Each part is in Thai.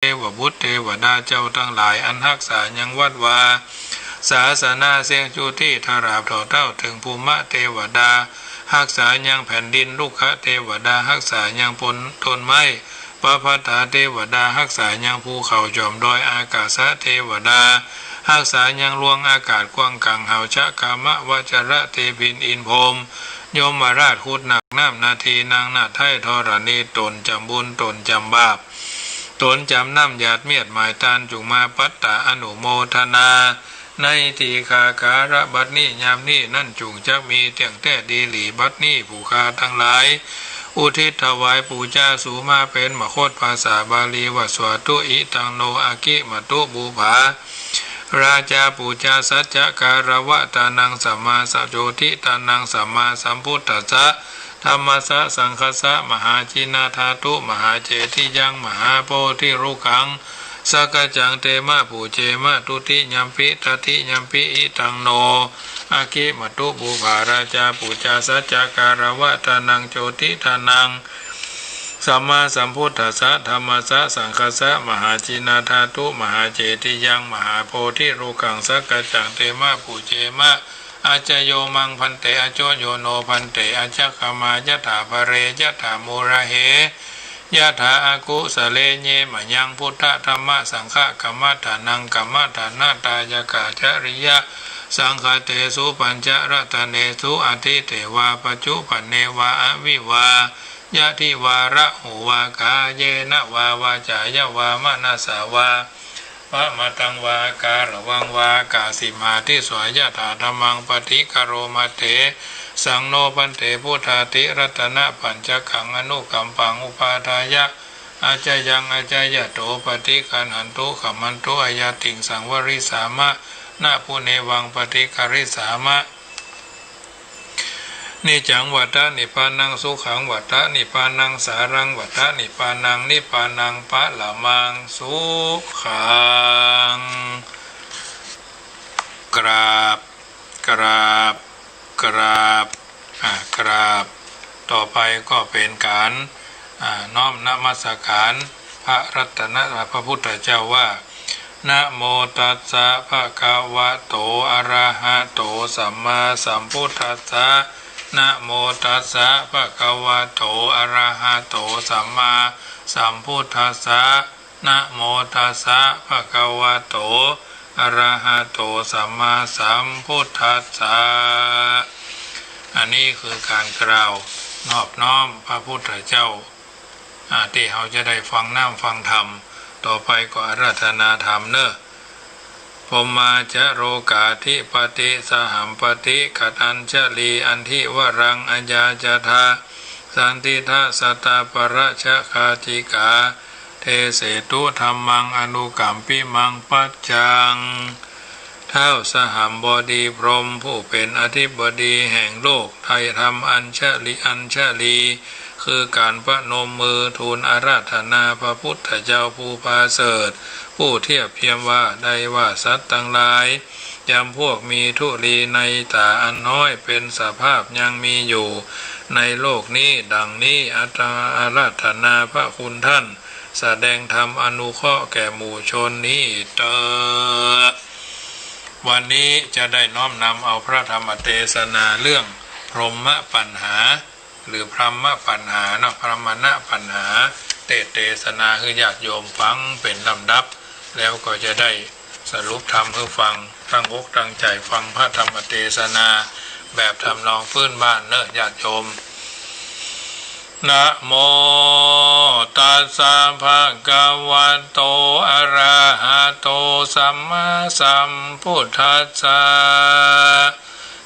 เทวบุตรเทวดาเจ้าทั้งหลายอันรักษายังวัดวาศาสนาเสียงจุที่ทาราบเท่าถึงภูมิเทวดารักษายังแผ่นดินลูกคะเทวดารักษายังพลต้นไม้ปภัตตาเทวดารักษายังภูเขาจอมดอยอากาศเทวดารักษายังลวงอากาศกว้างกังเหาชะกามะวจระเทพินอินพรมโยมราชขุดหนักน้ำนาทีนางนาไทยธรณีตนจำบุญตนจำบาปตนจำน้ำหยาดเมียดหมายตานจุงมาปัตตาอนุโมทนาในทีคาการะบัดนี้ยามนี้นั่นจุงจักมีเตียงแต่ดีหลีบัดนี้ผู้คาทั้งหลายอุทิศถวายปูจาสูมาเป็นมโคตภาษาบาลีว่าสวตุอิตังโนอากิมตุบูภาราชาปูจาสัจจการวะตานังสัมมาสัจโจทิตานังสัมมาสัมพุทธัสสะธรรมสะสังคัสสะมหาจินาธาตุมหาเจติยังมหาโพธิรุขังสกจังเตมะปูเจมะตุติยัมปิตติยัมปิอิตังโนอากิมตุบูภาราชาปูจาสัจจการวะตานังโจติทานังสัมมาสัมพุทธัสสะธรรมสะสังคัสสะมหาจินาธาตุมหาเจติยังมหาโพธิรุขังสกจังเตมะปูเจมะอาจโยมังพันเตอโจโยโนพันเตอจักขมายะถาภเรยะถามูระเหยะถาอากุสเลเยมะยังพุทธธรรมะสังฆะกัมมะฐานังกัมมะฐานาตายกาจริยะสังฆเตสุปัญจรัตเนสุอธิเทวาปัจจุปันเนวาอวิวายะทิวาระหูวากาเยนะวาวาจายะวามะนาสาวาพระมตังวาการะวังวากาสิมาทิสวายะถาธรรมังปฏิกโรมาเถสังโนปันเถพุทธาติรัตนะปัญจขังอนุกัมปังอุปาทายะอาจยังอาจยะโตปฏิกันหันตุขมันตุอายติงสังวริสามะนาภูเนวังปฏิคาริสามะนิจังวัฏฏนิพพานังสุขังวัฏฏนิพพานังสารังวัฏฏนิพพานังนิพพานังปะละมังสุขังกราบกราบกราบกราบต่อไปก็เป็นการน้อมนมัสการพระรัตนพระพุทธเจ้าว่านะโมตัสสะภะคะวะโตอะระหะโตสัมมาสัมพุทธัสสะนะโมตัสสะภะคะวะโตอะระหะโตสัมมาสัมพุทธัสสะนะโมตัสสะภะคะวะโตอะระหะโตสัมมาสัมพุทธัสสะอันนี้คือการกล่าวนอบน้อมพระพุทธเจ้าที่เราจะได้ฟังน้ำฟังธรรมต่อไปก็อาราธนาธรรมเนอะพมมาจะโรกาธิปติสหัมปติขัดอัญชลีอันทิวรังอัญญาจทาสันติทัสตาปราชคาติกาเทเสตุธรรมังอนุกัมปิมังปัจจังเท้าสหัมบดีพรหมผู้เป็นอธิบดีแห่งโลกไทยธรรมอัญชลีคือการประนมมือทูลอาราธนาพระพุทธเจ้าผู้พาเสริฐผู้เทียบเทียมว่าได้ว่าสัตว์ทั้งหลายจำพวกมีทุลีในตาอันน้อยเป็นสภาพยังมีอยู่ในโลกนี้ดังนี้อาราธนาพระคุณท่านแสดงธรรมอนุเคราะห์แก่หมู่ชนนี้เตอวันนี้จะได้น้อมนำเอาพระธรรมเทศนาเรื่องพรหมปัญหาหรือพรหมปัญหาเนาะพรหมณปัญหาเทศนาคือญาติโยมฟังเป็นลำดับแล้วก็จะได้สรุปธรรมเพื่อฟังตั้งอกตั้งใจฟังพระธรรมเทศนาแบบทำนองพื้นบ้านเนอะญาติโยมนะโมตัสสะภะคะวะโตอะระหะโตสัมมาสัมพุทธัสสะ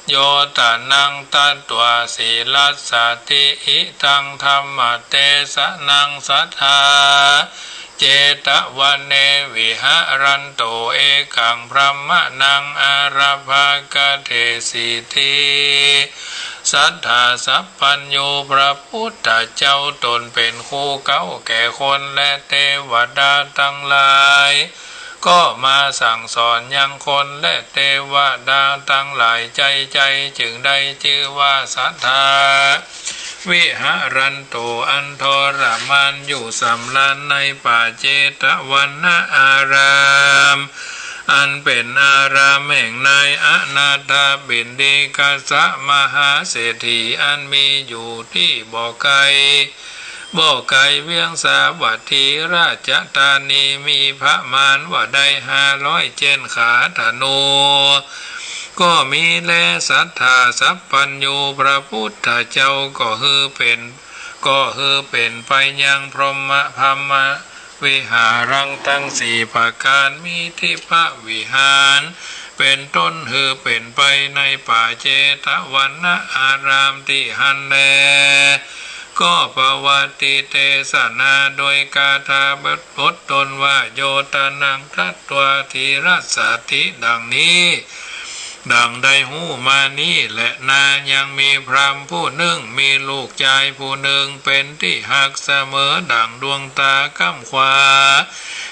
โยตานังตัตวาสีลัสสติอิทังธรรมเตสะนังสัทธาเจตวันเนวิหารันโตเอกังพระมะนังอาราภากเทสิทิสัทธาสัพพัญโยพระพุทธเจ้าตนเป็นคู่เก้าแก่คนและเทวดาทั้งหลายก็มาสั่งสอนยังคนและเทวดาทั้งหลายใจจึงได้ชื่อว่าศรัทธา วิหารันโตอันทรมานอยู่สำราญในป่าเจตวันนะอารามอันเป็นอารามแห่งนายอนาถบิณฑิกสะมหาเศรษฐีอันมีอยู่ที่บ่อไกลเวียงสาวัตถีราชธานีมีพระมารว่าได้500 เจนขาธนูก็มีแลศรัทธาสัพพัญญูพระพุทธเจ้าก็ฮือเป็นไปยังพรหมพรหมวิหารังทั้ง4 ประการมีทิพวิหารเป็นต้นฮือเป็นไปในป่าเจตวันนะอารามที่หันแลก็ปวัติเทศนาโดยกาถาบทตนว่าโยตนังทัตวาทีรัสสติดังนี้ดังได้หูมานี้และนายังมีพราหมณ์ผู้หนึ่งมีลูกชายผู้หนึ่งเป็นที่หักเสมอดังดวงตาข้ามขวา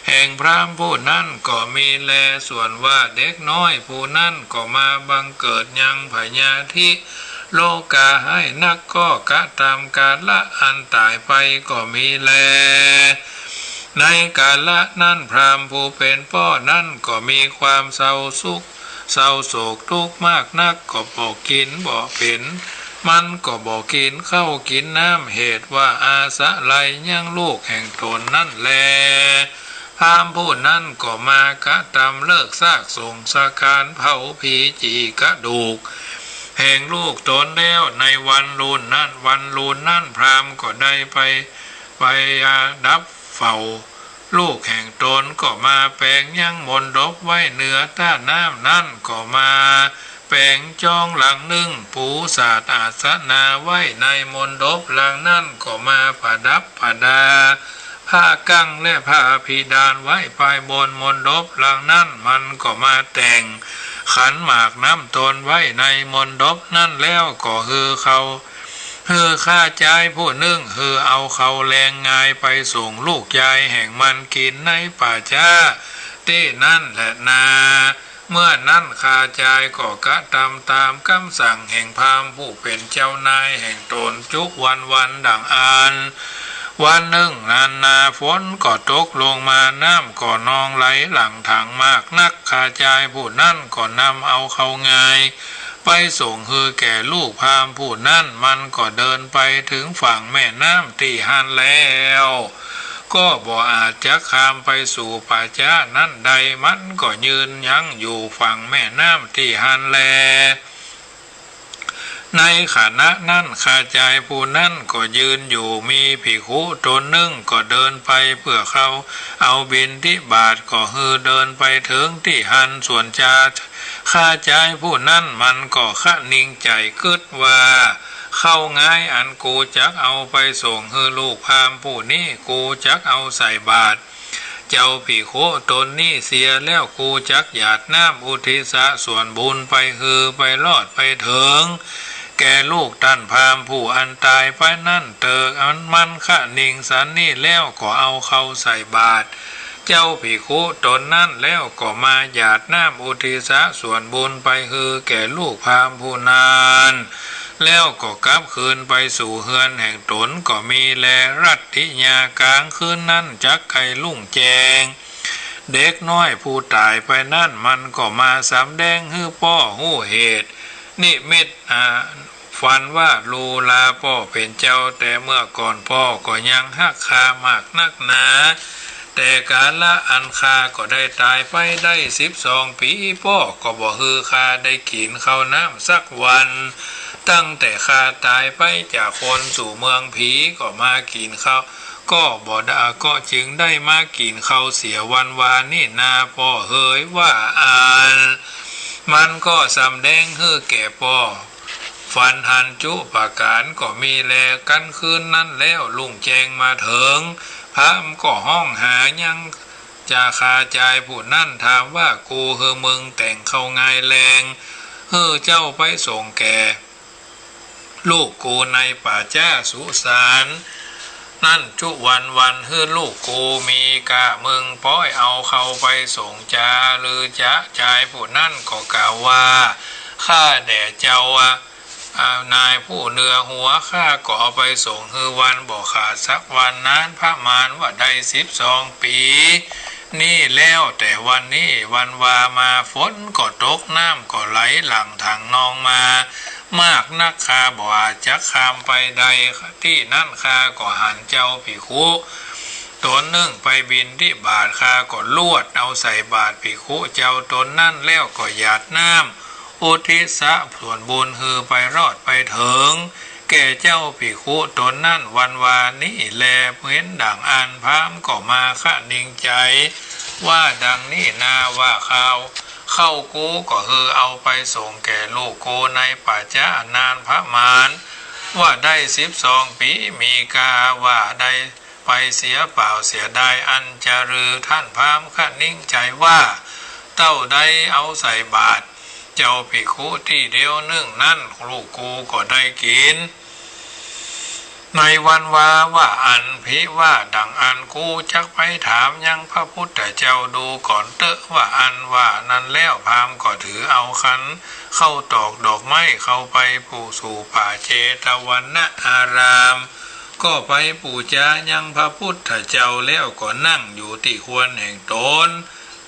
แห่งพราหมณ์ผู้นั้นก็มีแลส่วนว่าเด็กน้อยผู้นั้นก็มาบังเกิดยังพญาธิโลกาให้นักก็กะตามกาละอันตายไปก็มีแลในกาละนั้นพราหมณ์ผู้เป็นพ่อนั้นก็มีความเศร้าโศกทุกข์มากนักก็บอกกินบ่เป็นมันก็บอกกินเข้ากินน้ำเหตุว่าอาสะไลยังลูกแห่งตนนั่นแลพราหมณ์ผู้นั้นก็มากะตำเลิกซากส่งสาการเผาผีจีกระดูกแห่งลูกตนแล้วในวันลูนนั่นพราหมณ์ก็ได้ไปดับเฝ้าลูกแห่งตนก็มาแปลงยังมนดบไว้เหนือต้าน้ำนั่นก็มาแปลงจองหลังหนึ่งปูศาสตร์อาสนาไว้ในมนดบหลังนั่นก็มาประดับประดาผ้ากั้งและผ้าพิดานไว้ปลายบนมนดบหลังนั่นมันก็มาแต่งขันหมากน้ำตนไว้ในมนดบนั่นแล้วก็ข้าใจผู้หนึ่งเอาเขาแรงงายไปส่งลูกยายแห่งมันกินในป่าช้าที่นั่นแหละนาเมื่อนั้นข้าใจก็กะทำตามคำสั่งแห่งพราหมณ์ผู้เป็นเจ้านายแห่งตนทุกวันดังอ่านวันหนึ่งนาฝนก็ตกลงมาน้ำก็นองไหลหลังถังมากนักข้าใจผู้นั้นก็นำเอาเขางายไปส่งแก่ลูกพราหมณ์ผู้นั้นมันก็เดินไปถึงฝั่งแม่น้ำที่หันแล้วก็บ่อาจจะข้ามไปสู่ป่าช้านั้นใดมันก็ยืนยั้งอยู่ฝั่งแม่น้ำที่หันแลในขณะนั้นข้าใจผู้นั้นก็ยืนอยู่มีภิกขุตนหนึ่งก็เดินไปเพื่อเขาเอาบิณฑบาตก็เดินไปถึงที่หันส่วนจาข้าใจผู้นั้นมันก็คะนิ่งใจกึดว่าเข้าง่ายอันกูจักเอาไปส่งลูกพราหมณ์ผู้นี้กูจักเอาใส่บาตรเจ้าภิกขุตนนี้เสียแล้วกูจักหยาดน้ำอุทิศส่วนบุญไปไปรอดไปถึงแก่ลูกท่านพราหมณ์ผู้อันตายไปนั่นเติกอันมันคะนิ่งสันนี่แล้วก็เอาเข้าใส่บาตรเจ้าภิกขุตนนั้นแล้วก็มาหยาดน้ำอุทิศส่วนบุญไปแก่ลูกพราหมณ์ผู้นั้นแล้วก็กลับคืนไปสู่เฮือนแห่งตนก็มีแลรัตติญากลางคืนนั้นจักไก่ลุ่งแจงเด็กน้อยผู้ตายไปนั่นมันก็มาสำแดงพ่อหู้เหตุนิมิตฝันว่าลูลาพ่อเป็นเจ้าแต่เมื่อก่อนพ่อก็ยังหักคามากนักหนาแต่กาละอันคาก็ได้ตายไปได้12 ปีพ่อก็บ่คาได้กินข้าวน้ำสักวันตั้งแต่คาตายไปจากคนสู่เมืองผีก็มากินข้าวก็บ่ได้ก็จึงได้มากินข้าวเสียวันวานนี่นาพ่อว่าอ่านมันก็สำแดงแก่พ่อฟันหันจุปาการก็มีแลกันคืนนั้นแล้วลุงแจงมาถึงพระมก็ห้องหายังจะคาใจผู้นั่นถามว่ากูมึงแต่งเข้าไงแรงเจ้าไปส่งแก่ลูกกูในป่าช้าสุสานนั่นจุวันลูกกูมีกะมึงป้อยเอาเขาไปส่งจาหรือจะชายผู้นั่นก็กล่าวว่าข้าแด่เจ้า นายผู้เนื้อหัวข้าก็เอาไปส่งคือวันบ่ขาดสักวันนั้นพระมารว่าได้12 ปีนี่แล้วแต่วันนี้วันวามาฝนก็ตกน้ำก็ไหลหลั่งทางนองมามากนักข้าบ่อาจจะข้ามไปใดที่นั่นข้าก็หันเจ้าภิกขุตนนึ่งไปบินที่บาทข้าก็ลวดเอาใส่บาทภิกขุเจ้าตนนั่นแล้วก็หยาดน้ำอุทิศส่วนบุญคือไปรอดไปถึงแก่เจ้าภิกขุตนนั่นวันวานนี้แลเห็นดังอันพามก็มาคะนิ่งใจว่าดังนี้นาว่าเข้ากูก็คือเอาไปส่งแก่ลูกโกในป่าจ้านานพระมารว่าได้12 ปีมีกาว่าได้ไปเสียเปล่าเสียได้อันจะรือท่านพามคะนิ่งใจว่าเต้าได้เอาใส่บาตรเจ้าภิกขุที่เดียวนึ่งนั่นลูกกูก็ได้กินในวันว่าอันพิว่าดังอันกูจักไปถามยังพระพุทธเจ้าดูก่อนเตอะว่าอันว่านั้นแล้วพามก็ถือเอาขันเข้าตอกดอกไม้เข้าไปปู่สู่ป่าเชตวันนะอารามก็ไปปู่จายังพระพุทธเจ้าแล้วก็นั่งอยู่ที่ควรแห่งตน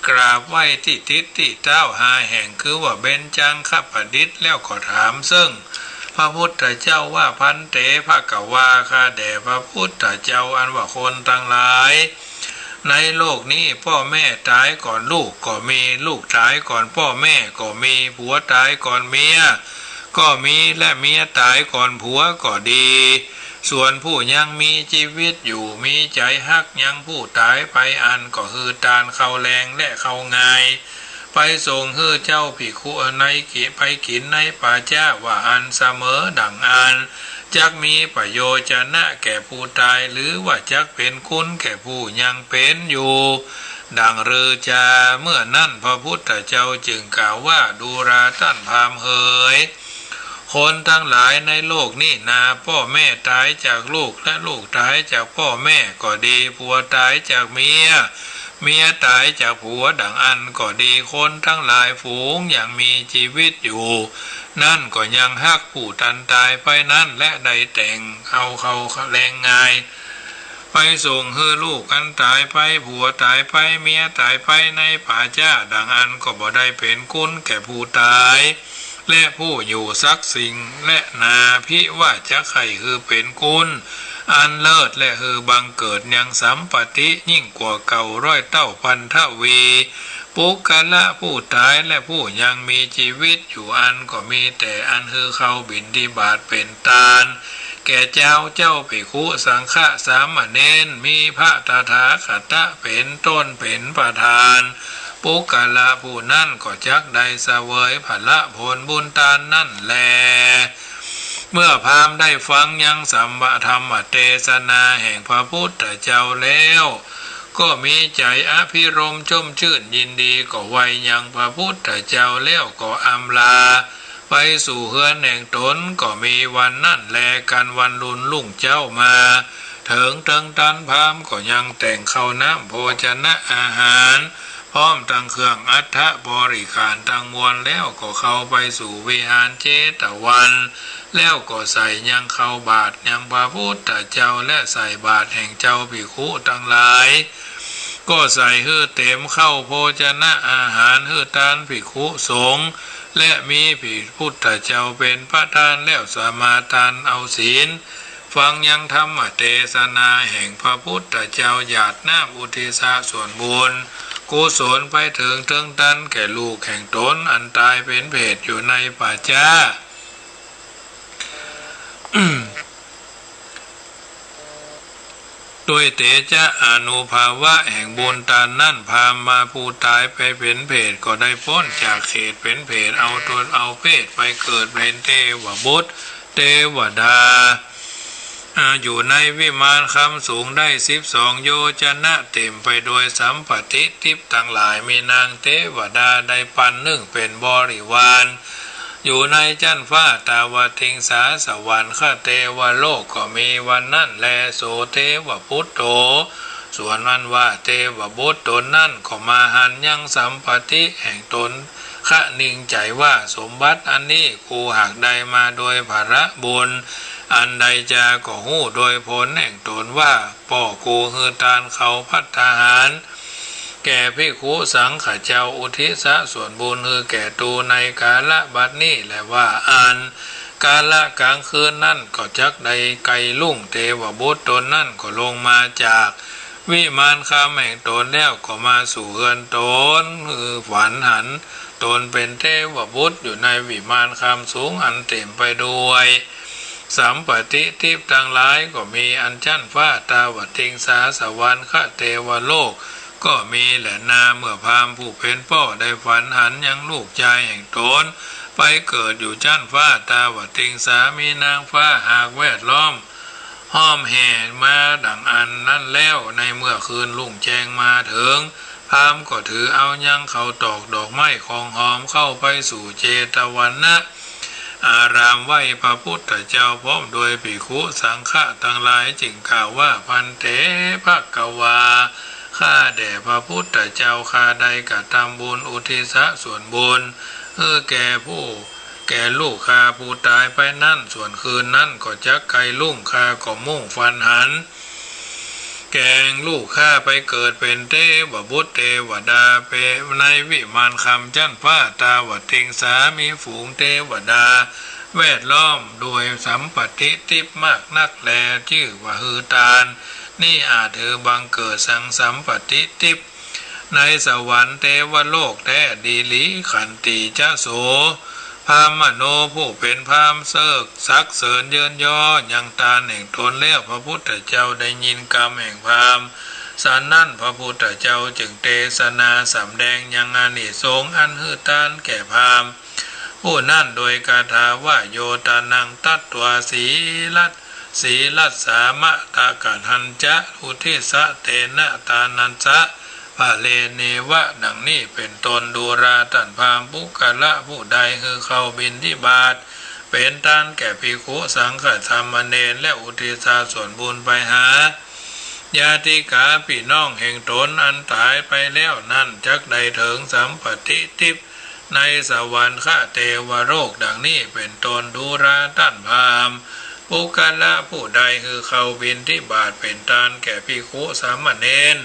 กราบไหว้ที่ทิศที่เต้า5 แห่งคือว่าเบญจังข้าพดิษฐ์แล้วก็ถามซึ่งพระพุทธเจ้าว่าพันเตภกวาข้าแด่พระพุทธเจ้าอันว่าคนทั้งหลายในโลกนี้พ่อแม่ตายก่อนลูกก็มีลูกตายก่อนพ่อแม่ก็มีผัวตายก่อนเมียก็มีและเมียตายก่อนผัวก็ดีส่วนผู้ยังมีชีวิตอยู่มีใจฮักยังผู้ตายไปอันก็คือตานเข้าแรงและเข้าง่ายไปส่งให้เจ้าภิกขุในกิไปกินในป่าจ้าว่าอันเสมอดังอันจักมีประโยชน์นะแก่ผู้ตายหรือว่าจักเป็นคุณแก่ผู้ยังเป็นอยู่ดังฤจาเมื่อนั่นพระพุทธเจ้าจึงกล่าวว่าดูราท่านพามเหยคนทั้งหลายในโลกนี้นาพ่อแม่ตายจากลูกและลูกตายจากพ่อแม่ก็ดีผัวตายจากเมียตายจากผัวดังอันก็ดีคนทั้งหลายฝูงอย่างมีชีวิตอยู่นั่นก็ยังฮักผู้ตันตายไปนั่นและได้แต่งเอาเขาแรงงายไปส่งให้ลูกอันตายไปผัวตายไปเมียตายไปในป่าจ้าดังอันก็บ่ได้เป็นคุณแก่ผู้ตายและผู้อยู่ซักสิ่งและนาพิว่าจะไข่คือเป็นคุณอันเลิศและคือบังเกิดยังสัมปติยิ่งกว่าเก่า100 เท่าพันทวีปุกะละผู้ตายและผู้ยังมีชีวิตอยู่อันก็มีแต่อันคือเขาบิณฑบาตเป็นตาลแก่เจ้าภิกขุสังฆสามเณรมีพระตถาคตเป็นต้นเป็นประธานปุกะละผู้นั่นก็จักได้เสวยผลผลบุญตาลนั่นแลเมื่อพราหมณ์ได้ฟังยังสัมมธรรมเทศนาแห่งพระพุทธเจ้าแล้วก็มีใจอภิรมย์ชุ่มชื่นยินดีก็ไวยังพระพุทธเจ้าแล้วก็อำลาไปสู่เฮือนแห่งตนก็มีวันนั่นแลกันวันรุ่นลุ่งเจ้ามาถึงตันพราหมณ์ก็ยังแต่งข้าวน้ำโภชนะอาหารพร้อมตั้งเครื่องอัฐบริขารตั้งมวลแล้วก็เข้าไปสู่วิหารเจตวันแล้วก็ใส่ยังเข้าบาตรยังพระพุทธเจ้าและใส่บาตรแห่งเจ้าภิกขุทั้งหลายก็ใส่ให้เต็มเข้าโภชนะอาหารให้ทานภิกขุสงฆ์และมีพระพุทธเจ้าเป็นประธานแล้วสมาทานเอาศีลฟังยังธรรมเทศนาแห่งพระพุทธเจ้าหยาดน้ำอุทิศส่วนบุญกุศลไปถึงตันแก่ลูกแห่งตนอันตายเป็นเพศอยู่ในป่าจ้า ด้วยเตจาอนุภาวะแห่งบุญตานั่นพามาผู้ตายไปเป็นเพศก็ได้พ้นจากเขตเป็นเพศเอาตนเอาเพศไปเกิดเป็นเทวบุตรเทวดาอยู่ในวิมานคำสูงได้12 โยชนะเต็มไปโดยสัมปติทิพย์ทั้งหลายมีนางเทวดาได้ปันนึ่งเป็นบริวารอยู่ในจันฟ้าตาวทิงสาสวรรค์ข้าเทวโลกก็มีวันนั่นแลโสเทวพุทโธส่วนวันว่าเทวบุตรตนนั่นก็มาหันยังสัมปติแห่งตน คะนิ่งใจว่าสมบัติอันนี้กูหากได้มาโดยภาระบุญอันใดจาก็หู้โดยผลแห่งตนว่าป่อกูคือตานเขาพัฒหารแก่ภิกขุสังขเจ้าอุทิศส่วนบุญคือแก่ตูในกาละบัดนี้และว่าอันกาละกลางคืนนั่นก็จักใดไกลลุ่งเทวบุตรตนนั่นก็ลงมาจากวิมานคำแห่งตนแล้วก็มาสู่เฮือนตนคือฝันหันตนเป็นเทวบุตรอยู่ในวิมานคำสูงอันเต็มไปด้วยสัมปติทิพย์ทั้งหลายก็มีอันชั้นฟ้าตาวติงสาสวรรค์ขเทวโลกก็มีแหละนาเมื่อพราหมณ์ผู้เป็นพ่อได้ฝันหันยังลูกชายแห่งตนไปเกิดอยู่ชั้นฟ้าตาวติงสามีนางฟ้าหากแวดล้อมห้อมแห่มาดังอันนั้นแล้วในเมื่อคืนลุ่งแจ้งมาถึงพราหมณ์ก็ถือเอายังเขาตอกดอกไม้ของหอมเข้าไปสู่เจตวันนะอารามไหวพระพุทธเจ้าพร้อมโดยภิกขุสังฆะทั้งหลายจึงกล่าวว่าพันเตภกวาข้าแด่พระพุทธเจ้าข้าใดกระทำบุญอุทิศส่วนบุญแก่ลูกข้าผู้ตายไปนั่นส่วนคืนนั่นก็จักไกลลุ่งข้าก็มุ่งฟันหันแกงลูกข้าไปเกิดเป็นเทวบุตรเทวดาเปในวิมานคำจันฟ้าตาวติงสามีฝูงเทวดาแวดล้อมโดยสัมปติทิพย์มากนักแลชื่อว่าฮือตานนี่อาจเธอบังเกิดสัมปติทิพย์ในสวรรค์เทวโลกแท้ดีลีขันติจะโสพามมโนผู้เป็นพามเสกซักเสริญเยินย่อยังตาแห่งตนแล้วพระพุทธเจ้าได้ยินกรรมแห่งพามสารนั่นพระพุทธเจ้าจึงเทศนาสำแดงยังอานิสงส์อันหือตานแก่พามผู้นั่นโดยคาถาว่าโยตานังตัตตวสีลัสสามะตากาทันจะอุทิสะเตนะตานันจะพระเลเนวะดังนี้เป็นตนดูราตันพามปุกะละผู้ใดคือเขาบินที่บาทเป็นตานแก่ภิกขุสังฆธรรมเณรและอุทิศส่วนบุญไปหาญาติกาพี่น้องแห่งตนอันตายไปแล้วนั่นจักใดถึงสัมปติทิพย์ในสวรรค์เทวโลกดังนี้เป็นตนดูราตันพามปุกะละผู้ใดคือเขาบินที่บาทเป็นตานแก่ภิกขุสามเณร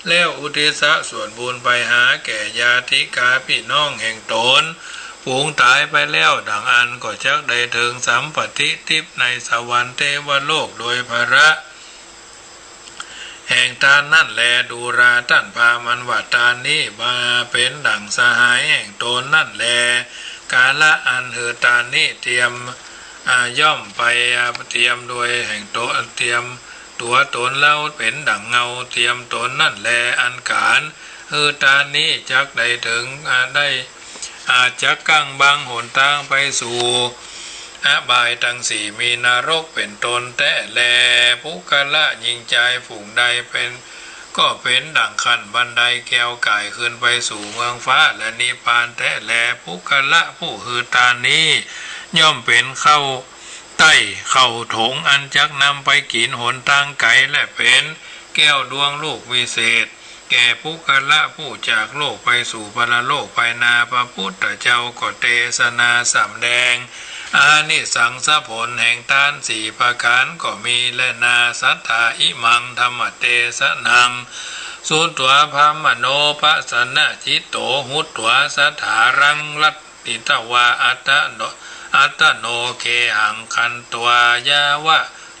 แล้วอุทิศส่วนบุญไปหาแก่ญาติกาพี่น้องแห่งตนฝูงตายไปแล้วดังอันก็จักได้ถึงสัมปติทิพย์ในสวรรค์เทวโลกโดยภาระแห่งตานั่นแลดูราตันพามันว่าตานี้มาเป็นดั่งสหายแห่งตนนั่นแลกาละอันตานี้เตรียมย่อมไปเตรียมโดยแห่งโตเตรียมตัวตนเล่าเป็นดั่งเงาเทียมตนนั่นแลอันการตานี้จักได้ถึงได้อาจจะกั้งบางหนทางไปสู่อบายทั้งสี่มีนรกเป็นตนแต่แลปุกะละยิงใจฝูงใดเป็นก็เป็นดั่งขันบันไดแก้วไก่ขึ้นไปสู่เมืองฟ้าและนิพพานแต่แลปุกะละผู้ตานี้ย่อมเป็นเข้าใต้เข่าถงอันจักนำไปกินหนทางไกลและเป็นแก้วดวงลูกวิเศษแก่ปุกะละผู้จากโลกไปสู่ปรโลกไปนาพระพุทธเจ้าก็เทศนาสำแดงอานิสังสผลแห่งทานสี่ประการก็มีและนาสัทธาอิมังธรรมเทศนังสุตวพามโนปะสนะจิตโตหุตวสัทธารังลัตติตวาอัตโนเคหังคันตัวยาวะ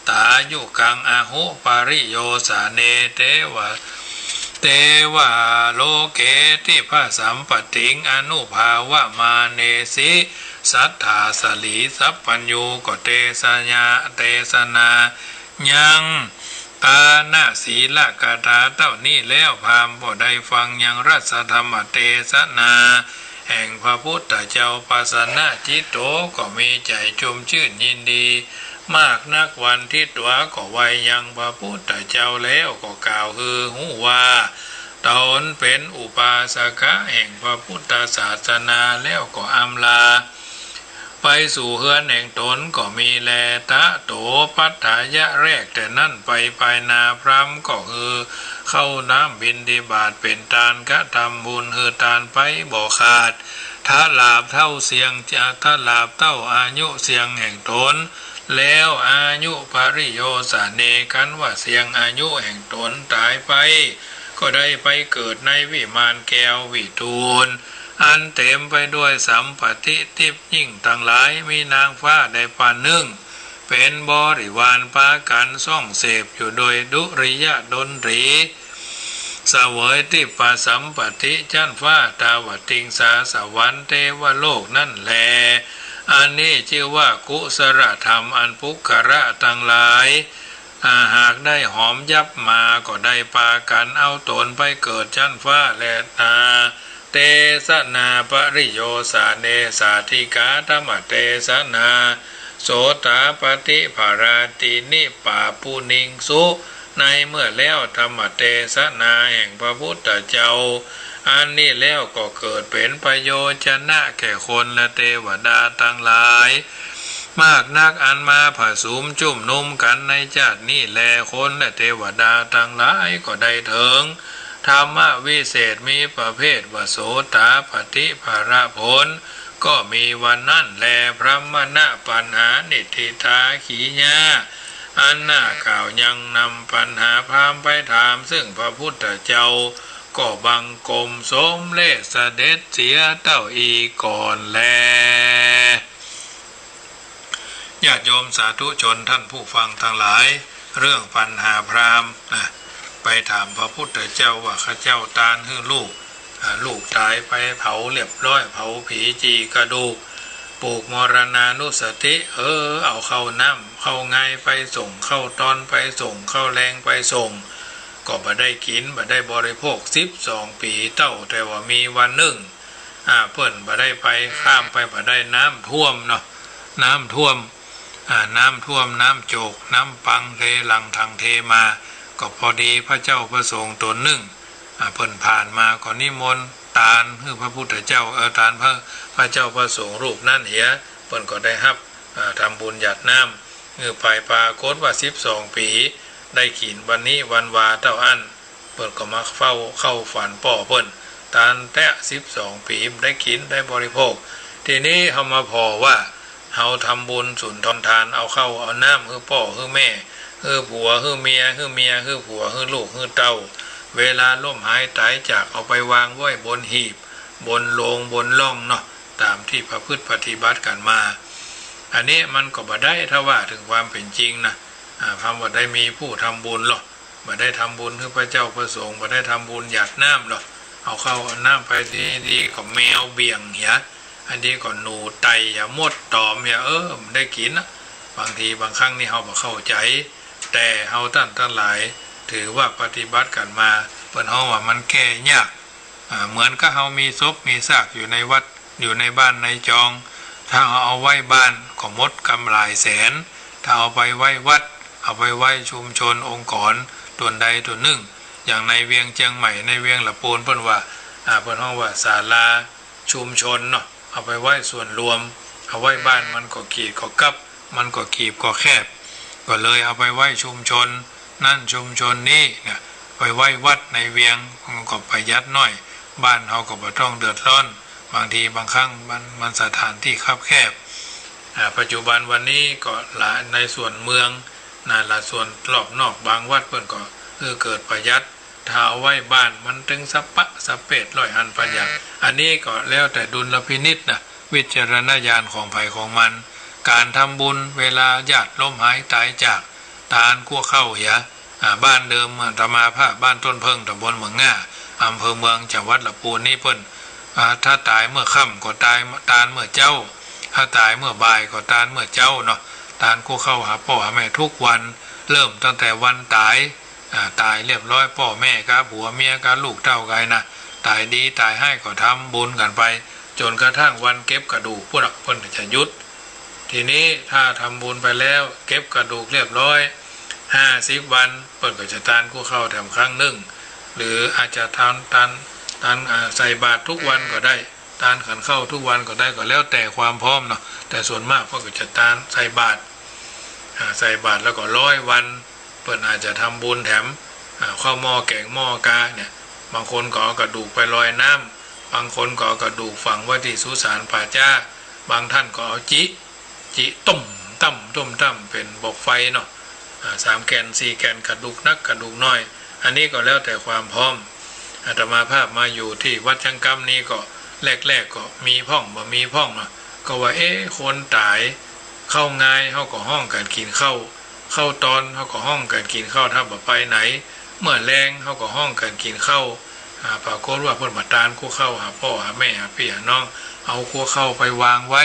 ตายุกังอาหุปาริโยสาเนเตวะโลเกติภาสัมปติงอนุภาวะมาเนสิสัทธาสลีสัพปัญญูก็เทศนายังตานาศีลกาถาเต้านี้แล้วพามบ่ได้ฟังยังรัสธรรมเทศนาแห่งพระพุทธเจ้าปัสสนะจิตโตก็มีใจชุ่มชื่นยินดีมากนักวันที่ตัวก็ไวยังพระพุทธเจ้าแล้วก็กล่าวหูว่าตนเป็นอุปาสกะแห่งพระพุทธศาสนาแล้วก็อำลาไปสู่เฮือนแห่งตนก็มีแลตะโตปัฏฐายะแรกแต่นั่นไปนาพรำก็เข้าน้ำบินดิบาตเป็นตานกะทำบุญตานไปบ่ขาด ถ้าลาบเท่าเสียงจะถ้าลาบเท่าอายุเสียงแห่งตนแล้วอายุปริโยสาเนกันว่าเสียงอายุแห่งตนตายไปก็ได้ไปเกิดในวิมานแก้ววิทูลอันเต็มไปด้วยสัมปติทิพย์ยิ่งต่างหลายมีนางฟ้าได้ปานหนึ่งเป็นบริวารปากันส่องเสพอยู่โดยดุริยดนตรีเสวยที่ปสัมปติจันฟ้าตาวติงสาสวรรค์เทวโลกนั่นแลอันนี้ชื่อว่ากุศลธรรมอันปุกระทั้งหลายหากได้หอมยับมาก็ได้ปากันเอาตนไปเกิดจันฟ้าและนาเตสนาปริโยสาเนสาธิกาธรรมเตสนาโสตาปฏิภาราตินิป่าปูนิงสุในเมื่อแล้วธรรมเตสนาแห่งพระพุทธเจ้าอันนี้แล้วก็เกิดเป็นประโยชนะแก่คนและเทวดาทั้งหลายมากนักอันมาผสมจุ่มนุมกันในชาตินี้แลคนและเทวดาทั้งหลายก็ได้ถึงธรรมวิเศษมีประเภทว่าโสตาปฏิภาระผลก็มีวันนั่นแลพระมณปัญหานิทิทาขีญาอันหน้าข่าวยังนำปัญหาพามไปถามซึ่งพระพุทธเจ้าก็บังกรมสมเลสเสด็จเสียเต้าอีก่อนแลญาติโยมสาธุชนท่านผู้ฟังทั้งหลายเรื่องปัญหาพราหมณ์ไปถามพระพุทธเจ้าว่าข้าเจ้าตานให้ลูกตายไปเผาเรียบร้อยเผาผีจีกระดูกปลูกมรณานุสติเอาเข้าน้ำเข้าไงไปส่งเข้าตอนไปส่งเข้าแรงไปส่งก็บ่ได้กินบ่ได้บริโภค12 ปีเต้าแต่ว่ามีวันหนึ่งเพิ่นบ่ได้ไปข้ามไปบ่ได้น้ำท่วมเนาะน้ำท่วมน้ำโจกน้ำปังเทหลังทางเทมาก็พอดีพระเจ้าประสงค์ตนหนึ่งเพิ่นผ่านมาก็นิมนต์ตาลคือพระพุทธเจ้าตาลพระเจ้าประสงค์รูปนั่นเหียเพิ่นก็ได้รับทำบุญหยาดน้ำไปปรากฏว่า12 ปีได้กินวันนี้วันวาเต้าอันเพิ่นก็มาเข้าฝันป่อเพิ่นตาลแตะ12 ปีได้กินได้บริโภคทีนี้เฮามาพอว่าเฮาทำบุญสุนทานเอาเข้าเอาน้ำคือพ่อคือแม่คือผัวคือเมียคือผัวคือลูกคือเต้าเวลาล้มหายตายจากเอาไปวางไว้บนหีบบนโลงบนล่องเนาะตามที่ประพฤติปฏิบัติกันมาอันนี้มันก็บ่ได้ถ้าว่าถึงความเป็นจริงนะคำว่าได้มีผู้ทำบุญหรอกบ่ได้ทำบุญคือพระเจ้าประสงค์บ่ได้ทำบุญหยาดน้ำหรอกเอาเข้าเอาน้ำไปดีก็แมวเบี่ยงเหี้ยอันนี้ก็หนูไตอย่ามดตอมเหี้ยได้กินนะบางทีบางครั้งนี่เฮาบ่เข้าใจแต่เฮาท่านทั้งหลายถือว่าปฏิบัติกันมาเพิ่นเฮาว่ามันแก้ยากเหมือนกับเฮามีศพมีซากอยู่ในวัดอยู่ในบ้านในจองถ้าเอาไว้บ้านก็หมดกำหลายแสนถ้าเอาไปไว้วัดเอาไปไว้ชุมชนองค์กรตัวใดตัวหนึ่งอย่างในเวียงเชียงใหม่ในเวียงละปูนเพิ่นว่าเพิ่นเฮาว่าศาลาชุมชนเนาะเอาไปไว้ส่วนรวมเอาไว้บ้านมันก็ขีดก็กับมันก็กีบก็แคบก็เลยเอาไปไว้ชุมชนนั่นชุมชนนี้เนี่ยไปไว้วัดในเวียงก็ประหยัดน้อยบ้านเขาก็บ่ต้องเดือดร้อนบางทีบางครั้งมันสถานที่คับแคบปัจจุบันวันนี้ก็ในส่วนเมืองละส่วนรอบนอกบางวัดเพิ่นก็เกิดประหยัดถ้าเอาไว้บ้านมันถึงสะเปดร้อยอันประหยัดอันนี้ก็แล้วแต่ดุลพินิจนะวิจารณญาณของไผของมันการทำบุญเวลาญาติล้มหายตายจากตาลกั้วเข้าเหียบ้านเดิมธรรมาภาพบ้านต้นเพิงตำบลเมืองง่าอำเภอเมืองจังหวัดลำพูนนี่เพิ่นถ้าตายเมื่อค่ำก็ตายตาลเมื่อเจ้าถ้าตายเมื่อบ่ายก็ตาลเมื่อเจ้าเนาะตาลกั้วเข้าหาพ่อหาแม่ทุกวันเริ่มตั้งแต่วันตายเรียบร้อยพ่อแม่กับผัวเมียกับลูกเต้ากันนะตายดีตายให้ก็ทำบุญกันไปจนกระทั่งวันเก็บกระดูกพวกเพิ่นจะยุดทีนี้ถ้าทำบุญไปแล้วเก็บกระดูกเรียบร้อย50 วันเปิดก็จะตานกู้เข้าแถมครั้งหนึ่งหรืออาจจะทานใส่บาตรทุกวันก็ได้ตานขันเข้าทุกวันก็ได้ก็แล้วแต่ความพร้อมเนาะแต่ส่วนมากเพิ่นก็จะตานใส่บาตรแล้วก็100 วันเปิดอาจจะทำบุญแถมข้าวหม้อแกงหม้อกาเนี่ยบางคนก็เอากระดูกไปลอยน้ำ บางคนก็เอากระดูกฝังไว้ที่สุสานป่าช้าบางท่านก็เอาจิต้มตั้มเป็นบอกไฟเนาะ3 แกน 4 แกนกระดูกนักกระดูกน้อยอันนี้ก็แล้วแต่ความพร้อมอาตมาภาพมาอยู่ที่วัดชังกำนี้ก็แรกก็มีพ่องบ่มีพ่องเนาะก็ว่าคนตายเข้าง่ายเขาก็ห้องกันกินเข้าตอนเขาก็ห้องกันกินข้าวถ้าบ่ไปไหนเมื่อแรงเขาก็ห้องกันกินข้าวปรากฏว่าเพิ่นมาตานคู่เข้าหาพ่อหาแม่หาพี่หาน้องเอาคู่เข้าไปวางไว้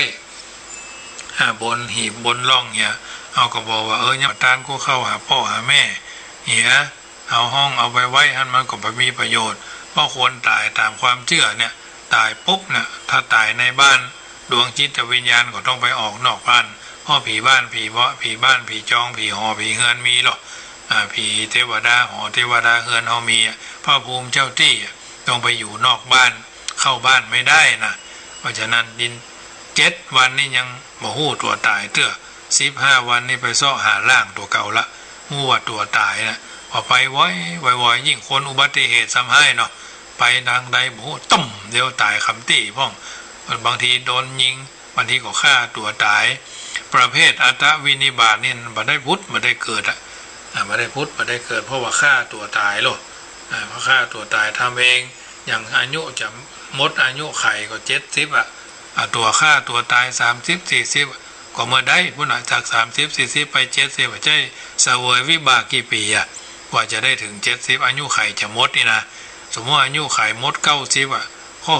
บนหีบบนร่องเนี่ยเอาก็บอกว่าเนี่ยมาตานคู่เข้าหาพ่อหาแม่เหียเอาห้องเอาไปไว้ให้มันก็ไปมีประโยชน์เพราะคนตายตามความเชื่อเนี่ยตายปุ๊บเนี่ยถ้าตายในบ้านดวงจิตวิญญาณก็ต้องไปออกนอกบ้านพ่อผีบ้านผีเบาะผีบ้านผีจองผีหอผีเฮือนมีหรอกผีเทวดาหอเทวดาเฮือนเฮามีพระภูมิเจ้าที่ต้องไปอยู่นอกบ้านเข้าบ้านไม่ได้นะเพราะฉะนั้นดิน7 วันนี่ยังบ่ฮู้ตัวตายเตื้อ15 วันนี่ไปซ้อหาร่างตัวเก่าละฮู้ว่าตัวตายนะพอไปไว้ยิ่งคนอุบัติเหตุซ้ำให้เนาะไปทางใดบ่ฮู้ต้มเดี๋ยวตายคำตี้พ่องบางทีโดนยิงบางทีก็ฆ่าตัวตายประเภทอัตวินิบาตนี่บ่ได้พุทธบ่ได้เกิดบ่ได้พุทธบ่ได้เกิดเพราะว่าฆ่าตัวตายโลดเพราะฆ่าตัวตายทำเองอย่างอายุจะมดอายุไขก็70ตัวฆ่าตัวตาย30-40ก็เมื่อได้พุ่นจาก30-40ไป70ใช่เสวยวิบากกี่ปีกว่าจะได้ถึง70อายุไขจะมดนี่นะสมมติอายุไขมด90โอ้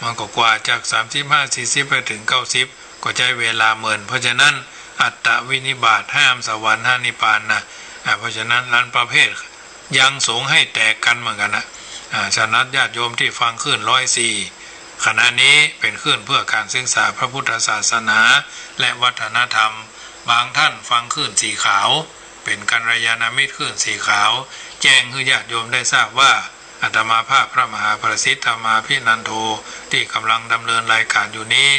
มันก็กว่าจาก35-40ไปถึง90ก็ใช้เวลาเหมือนเพราะฉะนั้นอัตตวินิบาตห้ามสวรรค์ห้ามนิพพานนะเพราะฉะนั้นนั้นประเภทยังสงให้แตกกันเหมือนกันนะฉะนั้นญาติโยมที่ฟังขึ้น104ขณะนี้เป็นขึ้นเพื่อการศึกษาพระพุทธศาสนาและวัฒนธรรมบางท่านฟังขึ้นสีขาวเป็นกัลยาณมิตรขึ้นสีขาวแจ้งให้ญาติโยมได้ทราบว่าอาตมาภาพพระมหาประสิทธิ์ธรรมาภินันโทที่กำลังดำเนินรายการอยู่นี้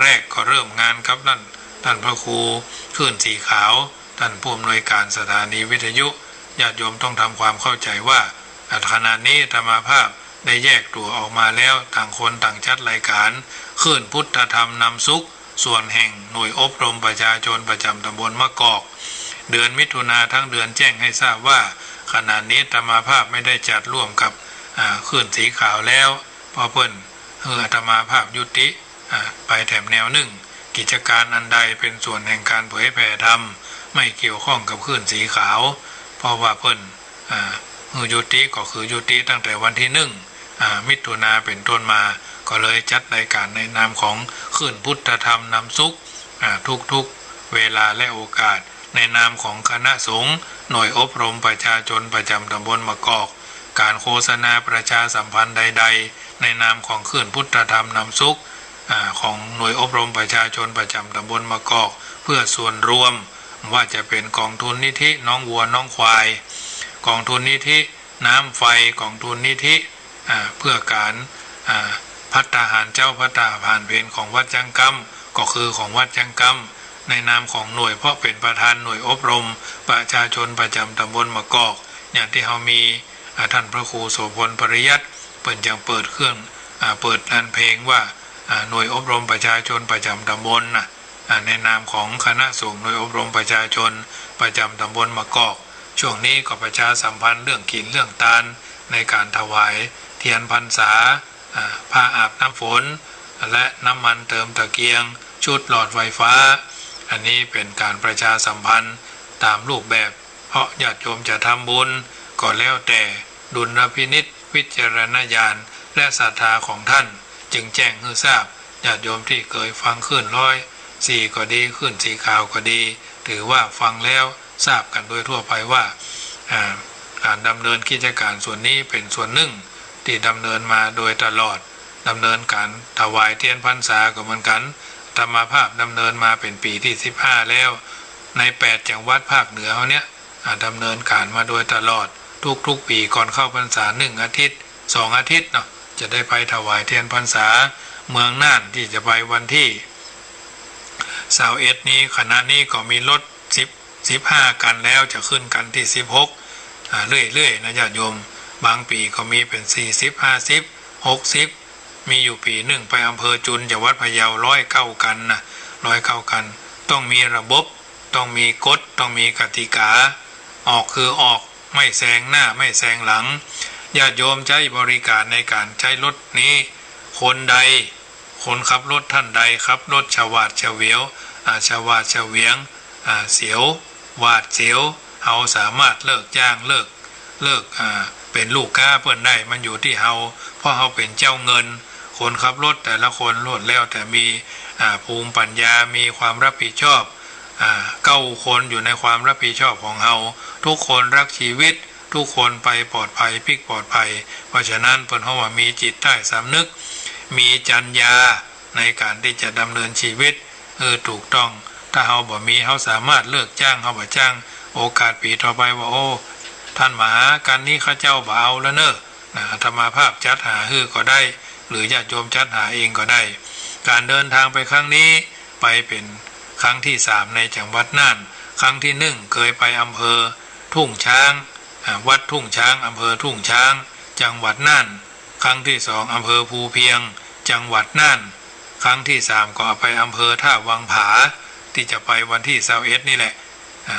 แรกก็เริ่มงานครับท่านพระครูขึ้นสีขาวท่านผู้อำนวยการสถานีวิทยุญาติโยมต้องทำความเข้าใจว่าขณะนี้อาตมาภาพได้แยกตัวออกมาแล้วต่างคนต่างจัดรายการขึ้นพุทธธรรมนำสุขส่วนแห่งหน่วยอบรมประชาชนประจำตำบลมะกอกเดือนมิถุนาทั้งเดือนแจ้งให้ทราบว่าขณะนี้อาตมาภาพไม่ได้จัดร่วมกับขึ้นสีขาวแล้วเพราะเพิ่นอาตมาภาพยุติไปแถมแนวหนึ่งกิจการอันใดเป็นส่วนแห่งการเผยแผ่ธรรมไม่เกี่ยวข้องกับขึ้นสีขาวเพราะว่าเพิ่นยุติก็คือยุติตั้งแต่วันที่1มิถุนาเป็นต้นมาก็เลยจัดรายการในนามของขึ้นพุทธธรรมนำสุขทุกเวลาและโอกาสในนามของคณะสงฆ์หน่วยอบรมประชาชนประจำตำบลมะกอกการโฆษณาประชาสัมพันธ์ใดๆในนามของขึ้นพุทธธรรมนำสุขของหน่วยอบรมประชาชนประจำตำบลมะกอกเพื่อส่วนรวมว่าจะเป็นกองทุนนิธิน้องวัวน้องควายกองทุนนิธิน้ำไฟกองทุนนิธิเพื่อการภัตตาหารเจ้าภัตตาหารเพลของวัดจังกำก็คือของวัดจังกำในนามของหน่วยเพราะเป็นประธานหน่วยอบรมประชาชนประจำตำบลมะกอกอย่างที่เขามีท่านพระครูโสพลปริยัติเปิดยังเปิดเครื่องเปิดอันเพลงว่าหน่วยอบรมประชาชนประจำตำบลในนามของคณะสงฆ์หน่วยอบรมประชาชนประจำตำบลมะกอกช่วงนี้ก็ประชาสัมพันธ์เรื่องกินเรื่องทานในการถวายเทียนพรรษาผ้าอาบน้ำฝนและน้ำมันเติมตะเกียงชุดหลอดไฟฟ้าอันนี้เป็นการประชาสัมพันธ์ตามรูปแบบเพราะญาติโยมจะทำบุญก็แล้วแต่ดุลพินิจวิจารณญาณและศรัทธาของท่านจึงแจ้งให้ทราบญาติโยมที่เคยฟังขึ้น104ก็ดีขึ้นสีขาวก็ดีถือว่าฟังแล้วทราบกันโดยทั่วไปว่าการดำเนินกิจการส่วนนี้เป็นส่วนหนึ่งที่ดำเนินมาโดยตลอดดำเนินการถวายเทียนพรรษาก็เหมือนกันธรรมภาพดำเนินมาเป็นปีที่15แล้วใน8จังหวัดภาคเหนือเขาเนี้ยดำเนินการมาโดยตลอดทุกปีก่อนเข้าพรรษา1อาทิตย์2อาทิตย์เนาะจะได้ไปถวายเทียนพรรษาเมืองน่านที่จะไปวันที่21นี้ขณะนี้ก็มีรถ15กันแล้วจะขึ้นกันที่16เรื่อยๆนะญาติโยมบางปีก็มีเป็น40 50 60 มีอยู่ปีหนึ่งไปอำเภอจุนจังหวัดพะเยา109กันนะ109กันต้องมีระบบต้องมีกฎต้องมีกติกาออกคือออกไม่แซงหน้าไม่แซงหลังญาติโยมใช้บริการในการใช้รถนี้คนใดคนขับรถท่านใดครับรถชวาดเฉวียวชวาดเฉวียงเสียววาดเสียวเอาสามารถเลิกจ้างเลิกเป็นลูกค้าเพื่อนได้มันอยู่ที่เฮาเพราะเฮาเป็นเจ้าเงินคนขับรถแต่ละคนรถแล้วแต่มีภูมิปัญญามีความรับผิดชอบ9 คนอยู่ในความรับผิดชอบของเฮาทุกคนรักชีวิตทุกคนไปปลอดภัยพลิกปลอดภัยเพราะฉะนั้นเพิ่นเฮาว่ามีจิตใต้สำนึกมีจรรยาในการที่จะดำเนินชีวิตถูกต้องถ้าเฮาบ่มีเฮาสามารถเลิกจ้างเฮาบ่จ้างโอกาสปีต่อไปว่าโอ้ท่านมหาการนี้ข้าเจ้าบ่เอาแล้วเนอะอาตมาภาพจัดหาก็ได้หรือญาติโยมจัดหาเองก็ได้การเดินทางไปครั้งนี้ไปเป็นครั้งที่3ในจังหวัดน่านครั้งที่1เคยไปอำเภอทุ่งช้างวัดทุ่งช้างอำเภอทุ่งช้างจังหวัดน่านครั้งที่2อำเภอภูเพียงจังหวัดน่านครั้งที่3ก็ไปอำเภอท่าวังผาที่จะไปวันที่21นี่แหละ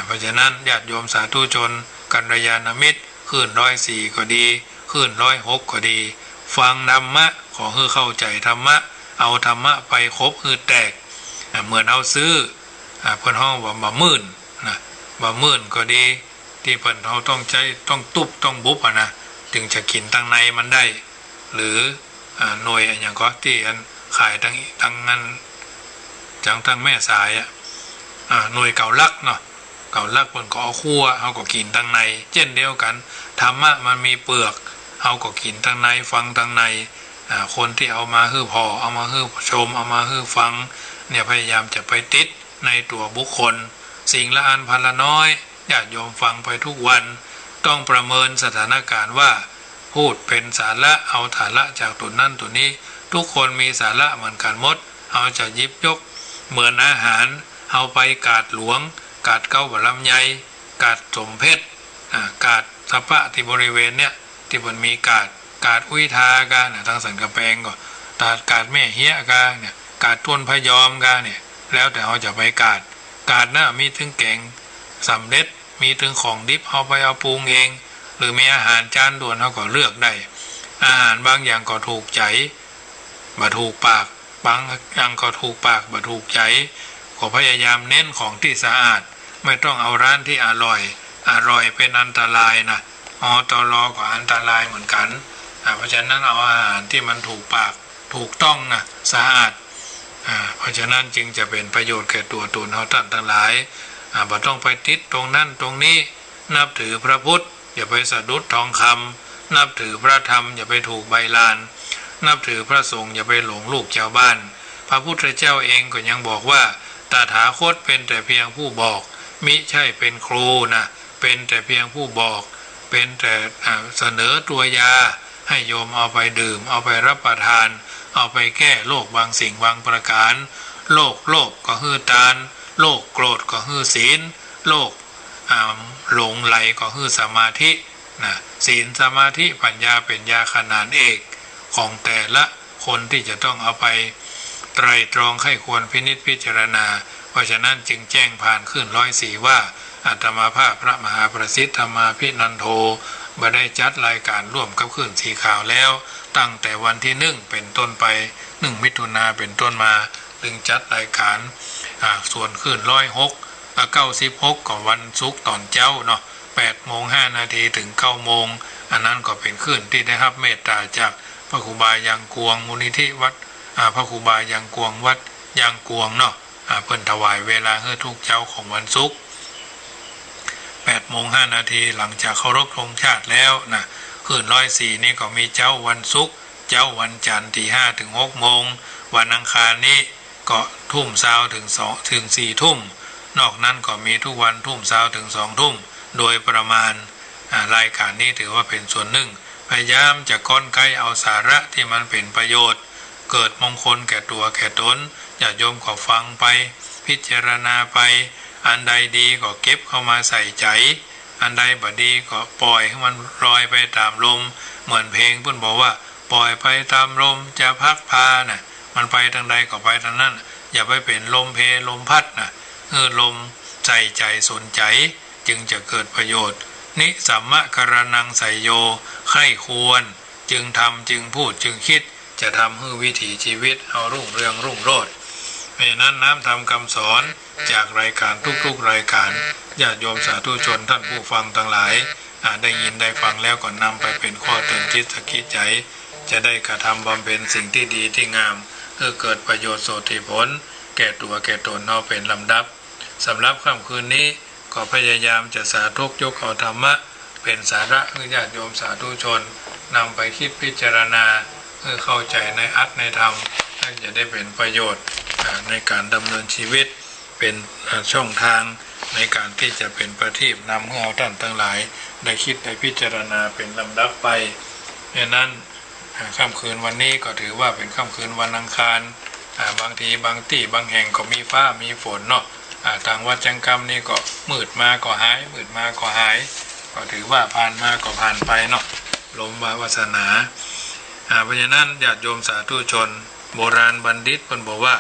เพราะฉะนั้นญาติโยมสาธุชนกัลยาณมิตรขึ้น104ก็ดีขึ้น106ก็ดีฟังธรรมะขอให้เข้าใจธรรมะเอาธรรมะไปครบแตกเหมือนเอาซื้อเพิ่นห้องว่าบะมื่นนะบะมื่นก็ดีที่เพิ่นเขาต้องใช้ต้องตุบต้องบุบนะถึงจะกินตั้งในมันได้หรือหน่วยอย่างก็ที่อันขายทั้งนั้นจังทั้งแม่สายหน่วยเก่าลักเนาะเก่าลักเพิ่นก็เอาคั่วเขาก็กินตั้งในเช่นเดียวกันธรรมะมันมีเปลือกเขาก็กินตั้งในฟังตั้งในคนที่เอามาฮื้อพอเอามาฮื้อชมเอามาฮื้อฟังเนี่ยพยายามจะไปติดในตัวบุคคลสิ่งละอันพันละน้อยญาติโยมฟังไปทุกวันต้องประเมินสถานการณ์ว่าพูดเป็นสาระเอาสาระจากตัวนั่นตัวนี้ทุกคนมีสาระเหมือนกันหมดเอาจะยิบยกเหมือนอาหารเอาไปกาดหลวงกาดเก้าบลำไยกาดสมเพชรกาดสะพะที่บริเวณเนี่ยที่มันมีกาดอุ้ยทากันทางสันกระแปงก็กาดแม่เฮียกันเนี่ยกาดต้นพยอมกันเนี่ยแล้วแต่เขาจะไปกาดน่ะมีถึงแกงสำเร็จมีถึงของดิบเอาไปเอาปรุงเองหรือมีอาหารจานด่วนเขาก็เลือกได้อาหารบางอย่างก็ถูกใจบ่ถูกปากบางอย่างก็ถูกปากบ่ถูกใจก็พยายามเน้นของที่สะอาดไม่ต้องเอาร้านที่อร่อยเป็นอันตรายนะตลอก็อันตรายเหมือนกันเพราะฉะนั้นเอาอาหารที่มันถูกปากถูกต้องนะสะอาดเพราะฉะนั้นจึงจะเป็นประโยชน์แก่ตัวตนเฮาท่านทั้งหลายบ่ต้องไปติดตรงนั้นตรงนี้นับถือพระพุทธอย่าไปสะดุดทองคำนับถือพระธรรมอย่าไปถูกใบลานนับถือพระสงฆ์อย่าไปหลงลูกชาวบ้านพระพุทธเจ้าเองก็ยังบอกว่าตถาคตเป็นแต่เพียงผู้บอกมิใช่เป็นครูนะเป็นแต่เพียงผู้บอกเป็นแต่เสนอตัวยาให้โยมเอาไปดื่มเอาไปรับประทานเอาไปแก้โรคบางสิ่งบางประการโรคก็ฮือตาลโรคโกรธก็ฮือศีลโรคหลงไหลก็ฮือสมาธินะศีลสมาธิปัญญาเป็นยาขนานเอกของแต่ละคนที่จะต้องเอาไปไตรตรองให้ควรพินิจพิจารณาเพราะฉะนั้นจึงแจ้งผ่านขึ้น104ว่าอาตมาภาพพระมหาประสิทธิ์ธรรมาภินันโทได้จัดรายการร่วมกับขึ้นสีข่าวแล้วตั้งแต่วันที่1เป็นต้นไป1มิถุนาเป็นต้นมาถึงจัดรายการส่วนขึ้น96ก็วันศุกร์ตอนเจ้าเนาะ8:05 ถึง 9:00อันนั้นก็เป็นขึ้นที่ได้รับเมตตาจากพระครูบายังกวงมูลนิธิวัดพระครูบายังกวงวัดยังกวงเนาะเพิ่นถวายเวลาให้ทุกเจ้าของวันศุกร์8:05 หลังจากเคารพธงชาติแล้วนะขึ้น104นี่ก็มีเจ้าวันศุกร์เจ้าวันจันทร์ที่5 ถึง 6:00วันอังคารนี้ก็ทุ่มเช้าถึง4 ทุ่มนอกนั้นก็มีทุกวันทุ่มเช้าถึง2 ทุ่มโดยประมาณรายการนี้ถือว่าเป็นส่วนหนึ่งพยายามจะก้อนไกลเอาสาระที่มันเป็นประโยชน์เกิดมงคลแก่ตัวแก่ตนอย่าโยมก็ฟังไปพิจารณาไปอันใดดีก็เก็บเข้ามาใส่ใจอันใดบ่ดีก็ปล่อยให้มันลอยไปตามลมเหมือนเพลงเพิ่นบอกว่า ปล่อยไปตามลมจะพักพาน่ะมันไปทางใดก็ไปทางนั้นอย่าไปเป็นลมเพลมพัดนะลมใส่ใจสนใจจึงจะเกิดประโยชน์นิสัมมะกรณังไสยโยใคร่ควรจึงทำจึงพูดจึงคิดจะทำให้วิถีชีวิตเอารุ่งเรืองรุ่งโรจน์เพราะนั้นน้ำทำคำสอนจากรายการทุกๆรายการญาติโยมสาธุชนท่านผู้ฟังทั้งหลายได้ยินได้ฟังแล้วก็นำไปเป็นข้อเตือนจิตสกิจใจจะได้กระทำบำเพ็ญสิ่งที่ดีที่งามเกิดประโยชน์โสติผลแก่ตัวแก่ตนเอาเป็นลำดับสำหรับค่ำคืนนี้ก็พยายามจะสาธกยกเอาธรรมะเป็นสาระให้ญาติโยมสาธุชนนำไปคิดพิจารณาเข้าใจในอัตในธรรมจะได้เป็นประโยชน์ในการดำเนินชีวิตเป็นช่องทางในการที่จะเป็นประทีปนำให้เราท่านทั้งหลายได้คิดได้พิจารณาเป็นลำดับไปเพราะนั้นค่ำคืนวันนี้ก็ถือว่าเป็นค่ำคืนวันอังคารบางทีบางที่บางแห่งก็มีฟ้ามีฝนเนาะทางวัดจังกรรมนี่ก็มืดมาก็หายมืดมาก็หายก็ถือว่าผ่านมาก็ผ่านไปเนาะลมวาสนาเพราะฉะนั้นญาติโยมสาธุชนโบราณบัณฑิตเพิ่นบอกว่า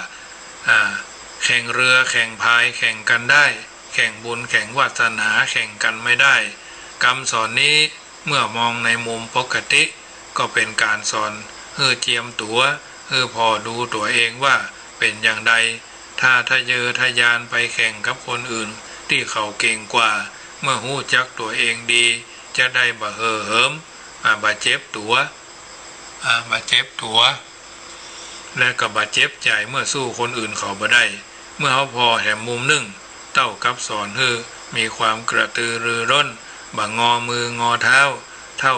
แข่งเรือแข่งพายแข่งกันได้แข่งบุญแข่งวาสนาแข่งกันไม่ได้คำสอนนี้เมื่อมองในมุมปกติก็เป็นการสอนเจียมตัวพอดูตัวเองว่าเป็นอย่างใดถ้าทะเยอทะยานไปแข่งกับคนอื่นที่เขาเก่งกว่าเมื่อหู้จักตัวเองดีจะได้บ่เห่อเหิมบาดเจ็บตัวและก็บาดเจ็บใจเมื่อสู้คนอื่นเขาบ่ได้เมื่อเขาพอแหมมุมหนึ่งเต้ากับสอนมีความกระตือรือร้นบ่งอมืองอเท้าเท่า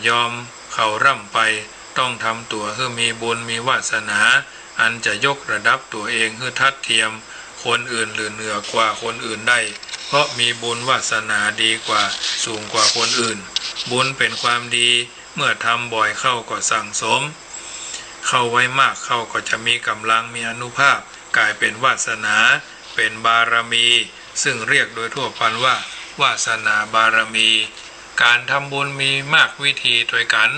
ยอมเขาร่ำไปต้องทำตัวมีบุญมีวาสนาอันจะยกระดับตัวเองทัดเทียมคนอื่นหรือเหนือกว่าคนอื่นได้เพราะมีบุญวาสนาดีกว่าสูงกว่าคนอื่นบุญเป็นความดีเมื่อทำบ่อยเข้าก็สั่งสมเข้าไว้มากเข้าก็จะมีกำลังมีอานุภาพกลายเป็นวาสนาเป็นบารมีซึ่งเรียกโดยทั่วไปว่าวาสนาบารมีการทำบุญมีมากวิธีโดยกัน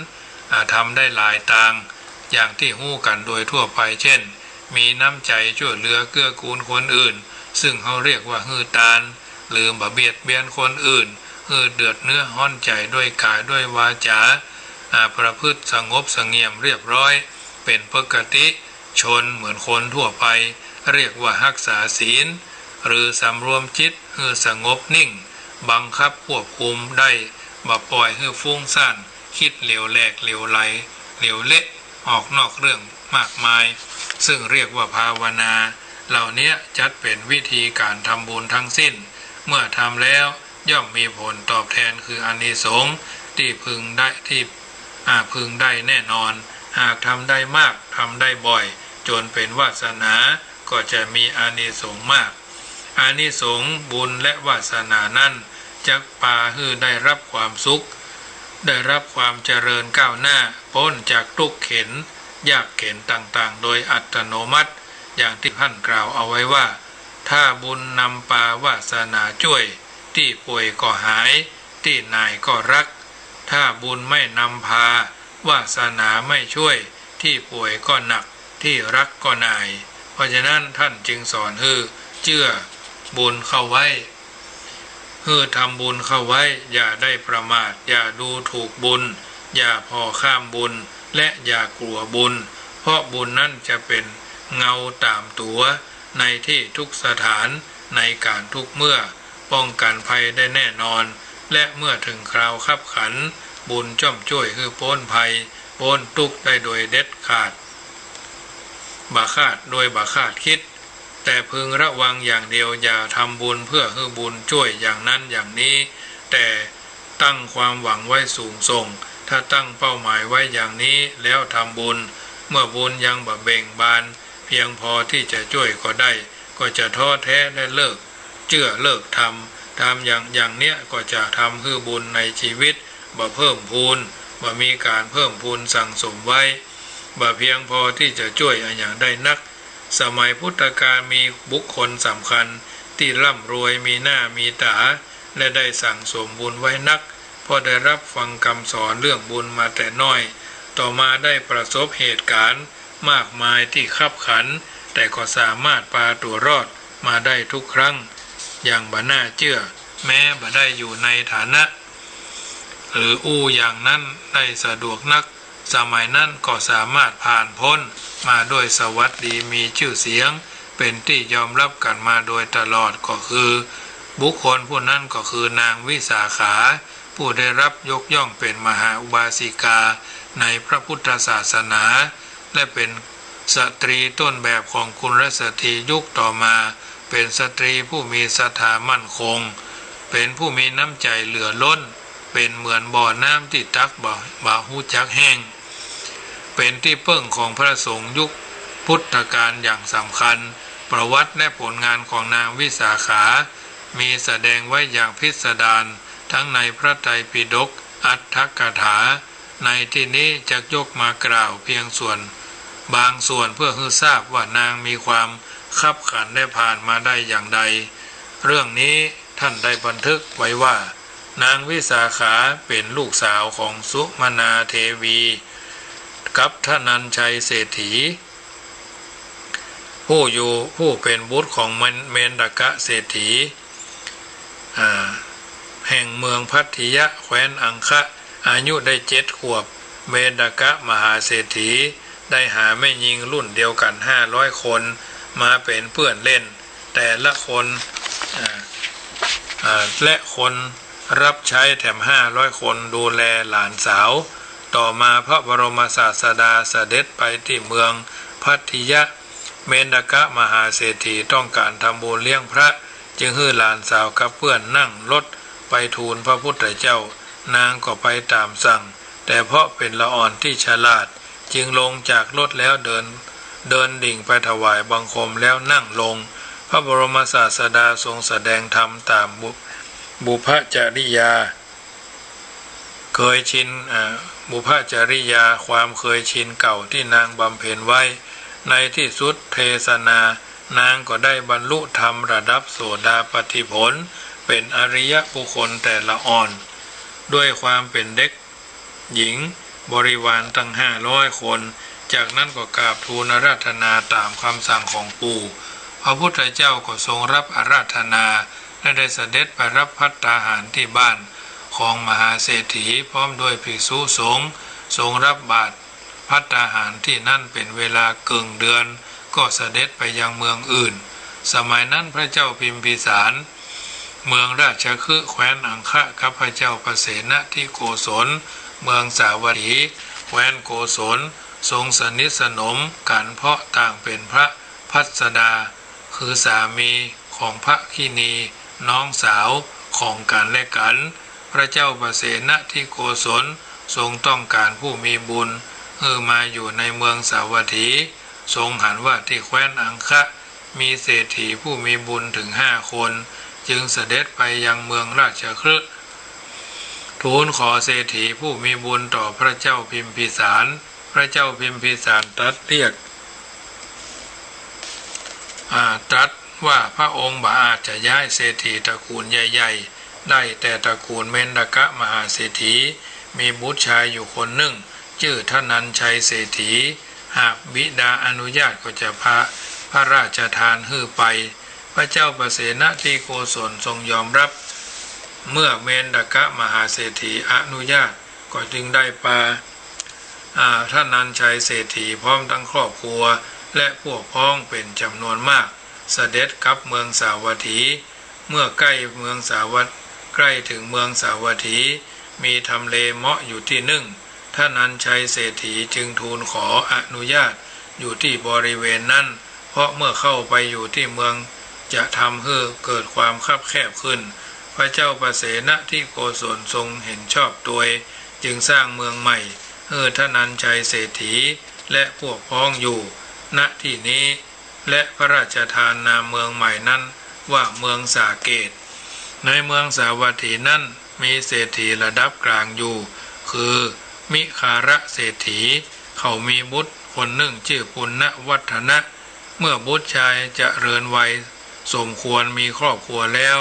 ทำได้หลายต่างอย่างที่หู้กันโดยทั่วไปเช่นมีน้ำใจช่วยเหลือเกื้อกูลคนอื่นซึ่งเขาเรียกว่าทานลืมเบียดเบียนคนอื่นเดือดเนื้อห้อนใจด้วยกายด้วยวาจาประพฤติสงบสงเงียมเรียบร้อยเป็นปกติชนเหมือนคนทั่วไปเรียกว่ารักษาศีลหรือสำรวมจิตสงบนิ่งบังคับควบคุมได้บ่ปล่อยฟุ้งซ่านคิดเหลวแหลกเหลวไหลเหลวเละออกนอกเรื่องมากมายซึ่งเรียกว่าภาวนาเหล่านี้จัดเป็นวิธีการทำบุญทั้งสิ้นเมื่อทำแล้วย่อมมีผลตอบแทนคืออานิสงส์ที่พึงได้แน่นอนหากทำได้มากทำได้บ่อยจนเป็นวาสนาก็จะมีอานิสงส์มากอานิสงส์บุญและวาสนานั้นจักพาได้รับความสุขได้รับความเจริญก้าวหน้าพ้นจากทุกข์เข็ญยากเข็ญต่างๆโดยอัตโนมัติอย่างที่ท่านกล่าวเอาไว้ว่าถ้าบุญนำพาวาสนาช่วยที่ป่วยก็หายที่นายก็รักถ้าบุญไม่นำพาวาสนาไม่ช่วยที่ป่วยก็หนักที่รักก็นายเพราะฉะนั้นท่านจึงสอนเชื่อบุญเข้าไว้ทำบุญเข้าไว้อย่าได้ประมาทอย่าดูถูกบุญอย่าพอข้ามบุญและอย่ากลัวบุญเพราะบุญนั้นจะเป็นเงาตามตัวในที่ทุกสถานในการทุกเมื่อป้องกันภัยได้แน่นอนและเมื่อถึงคราวคับขันบุญจ้อมช่วยพ้นภัยพ้นทุกข์ได้โดยเด็ดขาดบ่คาดคิดแต่พึงระวังอย่างเดียวอย่าทำบุญเพื่อบุญช่วยอย่างนั้นอย่างนี้แต่ตั้งความหวังไว้สูงส่งถ้าตั้งเป้าหมายไว้อย่างนี้แล้วทำบุญเมื่อบุญยังบ่เบ่งบานเพียงพอที่จะช่วยก็ได้ก็จะท้อแท้และเลิกทำอย่างเนี้ยก็จะทำบุญในชีวิตบ่เพิ่มพูนบ่มีการเพิ่มพูนสั่งสมไว้บ่เพียงพอที่จะช่วยอย่างได้นักสมัยพุทธกาลมีบุคคลสำคัญที่ร่ำรวยมีหน้ามีตาและได้สั่งสมบุญไว้นักพอได้รับฟังคำสอนเรื่องบุญมาแต่น้อย ต่อมาได้ประสบเหตุการณ์มากมายที่คับขันแต่ก็สามารถปาตัวรอดมาได้ทุกครั้งอย่างบ่น่าเชื่อแม้บ่ได้อยู่ในฐานะหรืออย่างนั้นได้สะดวกนักสมัยนั้นก็สามารถผ่านพ้นมาด้วยสวัสดีมีชื่อเสียงเป็นที่ยอมรับกันมาโดยตลอดก็คือบุคคลผู้นั้นก็คือนางวิสาขาผู้ได้รับยกย่องเป็นมหาอุบาสิกาในพระพุทธศาสนาและเป็นสตรีต้นแบบของกุลสตรียุคต่อมาเป็นสตรีผู้มีศรัทธามั่นคงเป็นผู้มีน้ำใจเหลือล้นเป็นเหมือนบ่อน้ำที่ตักบ่าหูจักแห้งเป็นที่เพิ่งของพระสงฆ์ยุคพุทธกาลอย่างสำคัญประวัติและผลงานของนางวิสาขามีแสดงไว้อย่างพิสดารทั้งในพระไตรปิฎกอัตถกถาในที่นี้จะยกมากล่าวเพียงบางส่วนเพื่อให้ทราบว่านางมีความคับขันได้ผ่านมาได้อย่างใดเรื่องนี้ท่านได้บันทึกไว้ว่านางวิสาขาเป็นลูกสาวของสุมนาเทวีกับธนัญชัยเศรษฐีผู้เป็นบุตรของเมนดกะเศรษฐีแห่งเมืองพัทยะแคว้นอังคะอายุได้7 ขวบเมนดกะมหาเศรษฐีได้หาแม่หญิงรุ่นเดียวกัน500 คนมาเป็นเพื่อนเล่นแต่ละคนและคนรับใช้แถม500 คนดูแลหลานสาวต่อมาพระบรมศาสดาเสด็จไปที่เมืองพัทยะเมนดกะมหาเศรษฐีต้องการทำบุญเลี้ยงพระจึงให้หลานสาวกับเพื่อนนั่งรถไปทูลพระพุทธเจ้านางก็ไปตามสั่งแต่เพราะเป็นละอ่อนที่ฉลาดจึงลงจากรถแล้วเดินดิ่งไปถวายบังคมแล้วนั่งลงพระบรมศาสดาทรงแสดงธรรมตามบุพจริยาเคยชินบุพจริยาความเคยชินเก่าที่นางบำเพ็ญไว้ในที่สุดเทศนานางก็ได้บรรลุธรรมระดับโสดาปัตติผลเป็นอริยบุคคลแต่ละอ่อนด้วยความเป็นเด็กหญิงบริวารตั้ง500 คนจากนั้นก็กราบทูลอาราธนาตามคำสั่งของปู่พระพุทธเจ้าก็ทรงรับอาราธนาและได้เสด็จไปรับภัตตาหารที่บ้านของมหาเศรษฐีพร้อมด้วยภิกษุสงฆ์ทรงรับบาตรภัตตาหารที่นั่นเป็นเวลาเกื่งเดือนก็เสด็จไปยังเมืองอื่นสมัยนั้นพระเจ้าพิมพิสารเมืองราชคฤห์แคว้นอังคะกับพระเจ้าประเสนที่โกศลเมืองสาวัตถีแคว้นโกศลทรงสนิทสนมกันเพราะต่างเป็นพระพัสดาคือสามีของพระคินีน้องสาวของกันและกันพระเจ้าประเสนที่โกศลทรงต้องการผู้มีบุญมาอยู่ในเมืองสาวัตถีทรงหันว่าที่แคว้นอังคะมีเศรษฐีผู้มีบุญถึง5 คนจึงเสด็จไปยังเมืองราชคฤห์ทูลขอเศรษฐีผู้มีบุญต่อพระเจ้าพิมพิสารพระเจ้าพิมพิสารตรัสเรียกตรัสว่าพระองค์บ่อาจจะย้ายเศรษฐีตระกูลใหญ่ๆได้แต่ตระกูลเมนดกะมหาเศรษฐีมีบุตรชายอยู่คนหนึ่งชื่อธนัญชัยเศรษฐีหากบิดาอนุญาตก็จะพระราชทานให้ไปพระเจ้าประเสนที่โกศลทรงยอมรับเมื่อเมนดกะมหาเศรษฐีอนุญาตก็จึงได้ปาธนัญชัยเศรษฐีพร้อมทั้งครอบครัวและพวกพ้องเป็นจำนวนมากเสด็จกลับเมืองสาวัตถีเมื่อใกล้ถึงเมืองสาวัตถีมีทำเลเหมาะอยู่ที่หนึ่งธนัญชัยเศรษฐีจึงทูลขออนุญาตอยู่ที่บริเวณนั้นเพราะเมื่อเข้าไปอยู่ที่เมืองจะทำให้เกิดความคับแคบขึ้นพระเจ้าประเสนที่โกศลทรงเห็นชอบโดยจึงสร้างเมืองใหม่ให้ธนัญชัยเศรษฐีและพวกพ้องอยู่ณที่นี้และพระราชทานนามเมืองใหม่นั้นว่าเมืองสาเกตในเมืองสาวัตถีนั้นมีเศรษฐีระดับกลางอยู่คือมิคาระเศรษฐีเขามีบุตรคนหนึ่งชื่อปุณณวัฒนะเมื่อบุตรชายจะเริญวัยสมควรมีครอบครัวแล้ว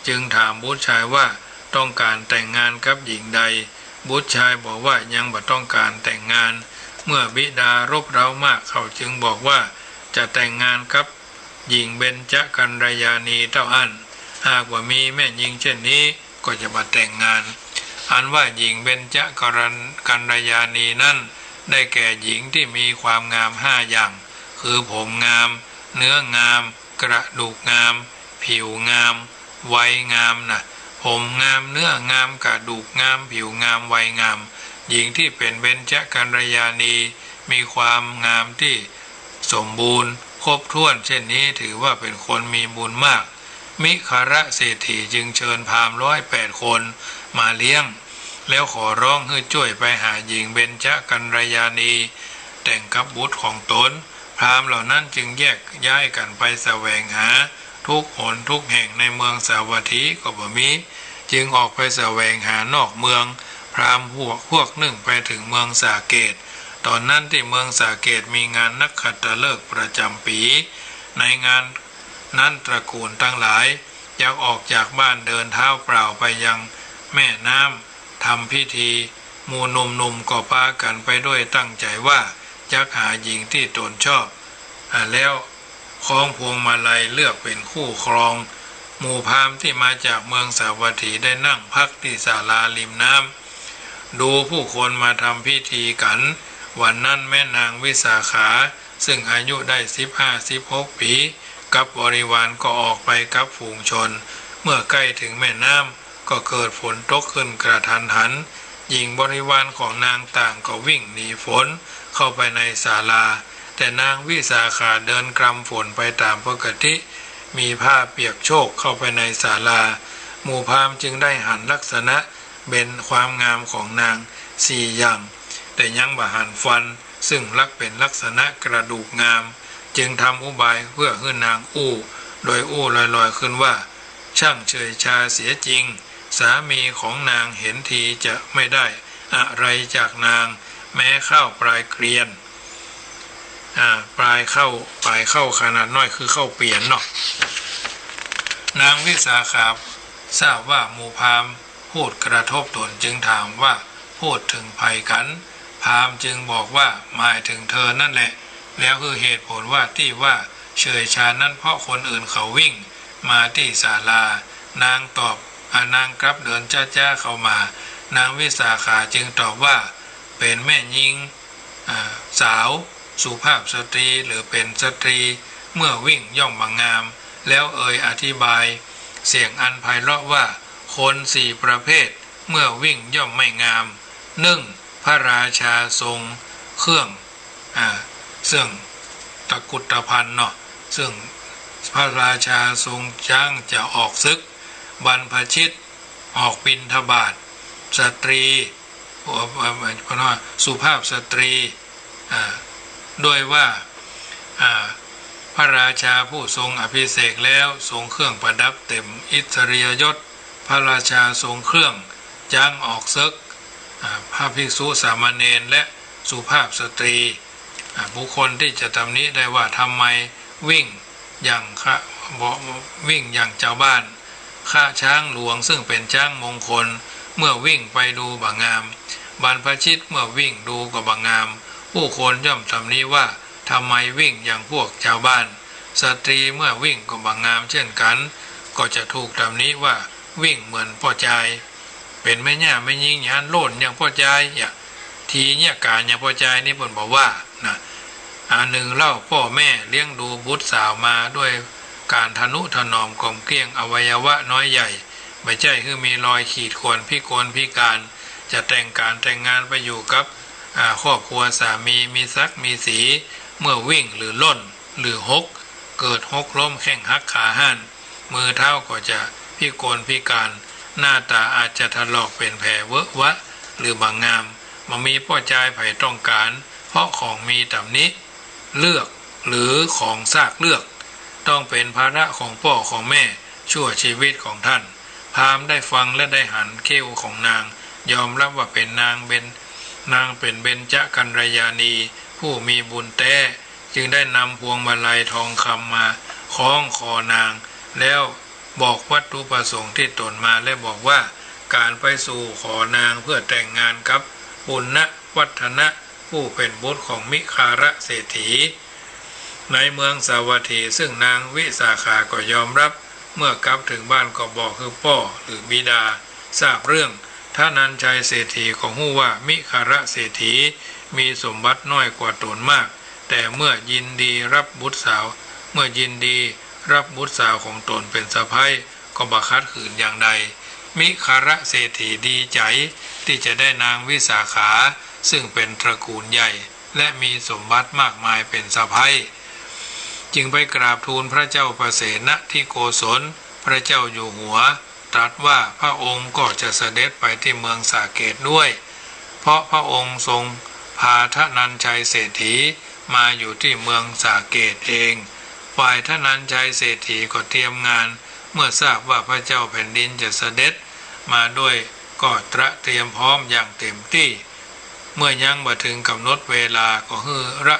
จึงถามบุตรชายว่าต้องการแต่งงานกับหญิงใด บุตรชายบอกว่ายังบ่ต้องการแต่งงานเมื่อบิดารบเร้ามากเขาจึงบอกว่าจะแต่งงานกับหญิงเบญจกัลยาณีเต้าอั้นหากว่ามีแม่หญิงเช่นนี้ก็จะมาแต่งงานอันว่าหญิงเบญจกัลยาณีนั้นได้แก่หญิงที่มีความงาม5อย่างคือผมงามเนื้องามกระดูกงามผิวงามวัยงามนะผมงามเนื้องามกระดูกงามผิวงามวัยงามหญิงที่เป็นเบญจกัลยาณีมีความงามที่สมบูรณ์ครบถ้วนเช่นนี้ถือว่าเป็นคนมีบุญมากมิคระเศรษฐีจึงเชิญพราหมณ์108 คนมาเลี้ยงแล้วขอร้องให้ช่วยไปหาหญิงเบญจกัลยาณีแต่งกับบุตรของตนพราหมณ์เหล่านั้นจึงแยกย้ายกันไปแสวงหาทุกหนทุกแห่งในเมืองสาวัตถีก็บ่มีจึงออกไปแสวงหานอกเมืองพราหมณ์พวกหนึ่งไปถึงเมืองสาเกตตอนนั้นที่เมืองสาเกตมีงานนักขัตฤกษ์ประจำปีในงานนั้นตระกูลทั้งหลายอยากออกจากบ้านเดินเท้าเปล่าไปยังแม่น้ำทำพิธีหมู่หนุ่มๆก็พากันไปด้วยตั้งใจว่าจะหาหญิงที่ตนชอบแล้วคล้องพวงมาลัยเลือกเป็นคู่ครองหมู่พราหมณ์ที่มาจากเมืองสาวัตถีได้นั่งพักที่ศาลาริมน้ำดูผู้คนมาทำพิธีกันวันนั้นแม่นางวิสาขาซึ่งอายุได้15-16 ปีกับบริวารก็ออกไปกับฝูงชนเมื่อใกล้ถึงแม่น้ำก็เกิดฝนตกขึ้นกระทันหันหญิงบริวารของนางต่างก็วิ่งหนีฝนเข้าไปในศาลาแต่นางวิสาขาเดินกรำฝนไปตามปกติมีผ้าเปียกโชกเข้าไปในศาลาหมู่พราหมณ์จึงได้หันลักษณะเป็นความงามของนาง4 อย่างแต่ยังบ่หันฟันซึ่งเป็นลักษณะกระดูกงามจึงทำอุบายเพื่อให้นางอู้โดยอู้ลอยๆขึ้นว่าช่างเฉยชาเสียจริงสามีของนางเห็นทีจะไม่ได้อะไรจากนางแม้ข้าวปลายเกลียนปลายเข้าขนาดน้อยคือเข้าเปลี่ยนเนาะนางวิสาขาทราบว่าหมู่พราหมณ์พูดกระทบตนจึงถามว่าพูดถึงภัยกันพราหมณ์จึงบอกว่าหมายถึงเธอนั่นแหละแล้วคือเหตุผลว่าที่ว่าเฉยชานั้นเพราะคนอื่นเขาวิ่งมาที่ศาลานางตอบนางกลับเดินจ้าๆเข้ามานางวิสาขาจึงตอบว่าเป็นแม่หญิงสาวสุภาพสตรีหรือเป็นสตรีเมื่อวิ่งย่อมงามแล้วอธิบายเสียงอันไพเราะว่าคน4 ประเภทเมื่อวิ่งย่อมไม่งาม1พระราชาทรงเครื่องซึ่งตะกุตตภัณฑ์เนาะซึ่งพระราชาทรงจ้างจะออกศึกบรรพชิตออกบิณฑบาตสตรีสุภาพสตรีด้วยว่าพระราชาผู้ทรงอภิเษกแล้วทรงเครื่องประดับเต็มอิสริยยศพระราชาทรงเครื่องจ้างออกศึกพระภิกษุสามเณรและสุภาพสตรีบุคคลที่จะตำหนิได้ว่าทำไมวิ่งอย่างเจ้าบ้านข้าช้างหลวงซึ่งเป็นช้างมงคลเมื่อวิ่งไปดูบ่งามบรรพชิตเมื่อวิ่งดูก็บ่งามผู้คนย่อมตำหนิว่าทำไมวิ่งอย่างพวกชาวบ้านสตรีเมื่อวิ่งก็บ่งามเช่นกันก็จะถูกตำหนิว่าวิ่งเหมือนพ่อใจเป็นแม่ย่าไม่ยิงยานโล่นอย่างพ่อใจทีเนี่ยการอย่างพ่อใจนี่เพิ่นบอกว่านะหนึ่งเล่าพ่อแม่เลี้ยงดูบุตรสาวมาด้วยการทนุถนอมกลมเกลี้ยงอวัยวะน้อยใหญ่ไม่ใช่คือมีรอยขีดข่วนพิกลพิการจะแต่งงานไปอยู่กับครอบครัวสามีมีศักดิ์มีสีเมื่อวิ่งหรือล่นหรือหกเกิดหกล้มแข้งหักขาหันมือเท้าก็จะพิกลพิการหน้าตาอาจจะถลอกเป็นแผลเวอะวะหรือบางงามมามีพ่อใจไผ่ต้องการเพราะของมีตำหนิเลือกหรือของซากเลือกต้องเป็นภาระของพ่อของแม่ชั่วชีวิตของท่านพราหมณ์ได้ฟังและได้หันเขี้ยวของนางยอมรับว่าเป็นนางเป็นเบญจกัลยาณีผู้มีบุญแท้จึงได้นำพวงมาลัยทองคำมาคล้องคอนางแล้วบอกวัตถุประสงค์ที่ตนมาและบอกว่า การไปสู่ขอนางเพื่อแต่งงานกับปุณณวัฒนะผู้เป็นบุตรของมิคาระเศรษฐีในเมืองสาวัตถีซึ่งนางวิสาขาก็ยอมรับเมื่อกลับถึงบ้านก็บอกคือพ่อหรือบิดาทราบเรื่องท่านันชัยเศรษฐีก็ฮู้ว่ามิคาระเศรษฐีมีสมบัติน้อยกว่าตนมากแต่เมื่อยินดีรับบุตรสาวของตนเป็นสะใภ้ก็บังคับขืนอย่างใดมิคาระเศรษฐีดีใจที่จะได้นางวิสาขาซึ่งเป็นตระกูลใหญ่และมีสมบัติมากมายเป็นสะใภ้จึงไปกราบทูลพระเจ้าประเสนที่โกศลพระเจ้าอยู่หัวตรัสว่าพระองค์ก็จะเสด็จไปที่เมืองสาเกตด้วยเพราะพระองค์ทรงพาทนันชัยเศรษฐีมาอยู่ที่เมืองสาเกตเองฝ่ายทนันชัยเศรษฐีก็เตรียมงานเมื่อทราบว่าพระเจ้าแผ่นดินจะเสด็จมาด้วยก็เตรียมพร้อมอย่างเต็มที่เมื่อยังมาถึงกำหนดเวลาก็ฮือระ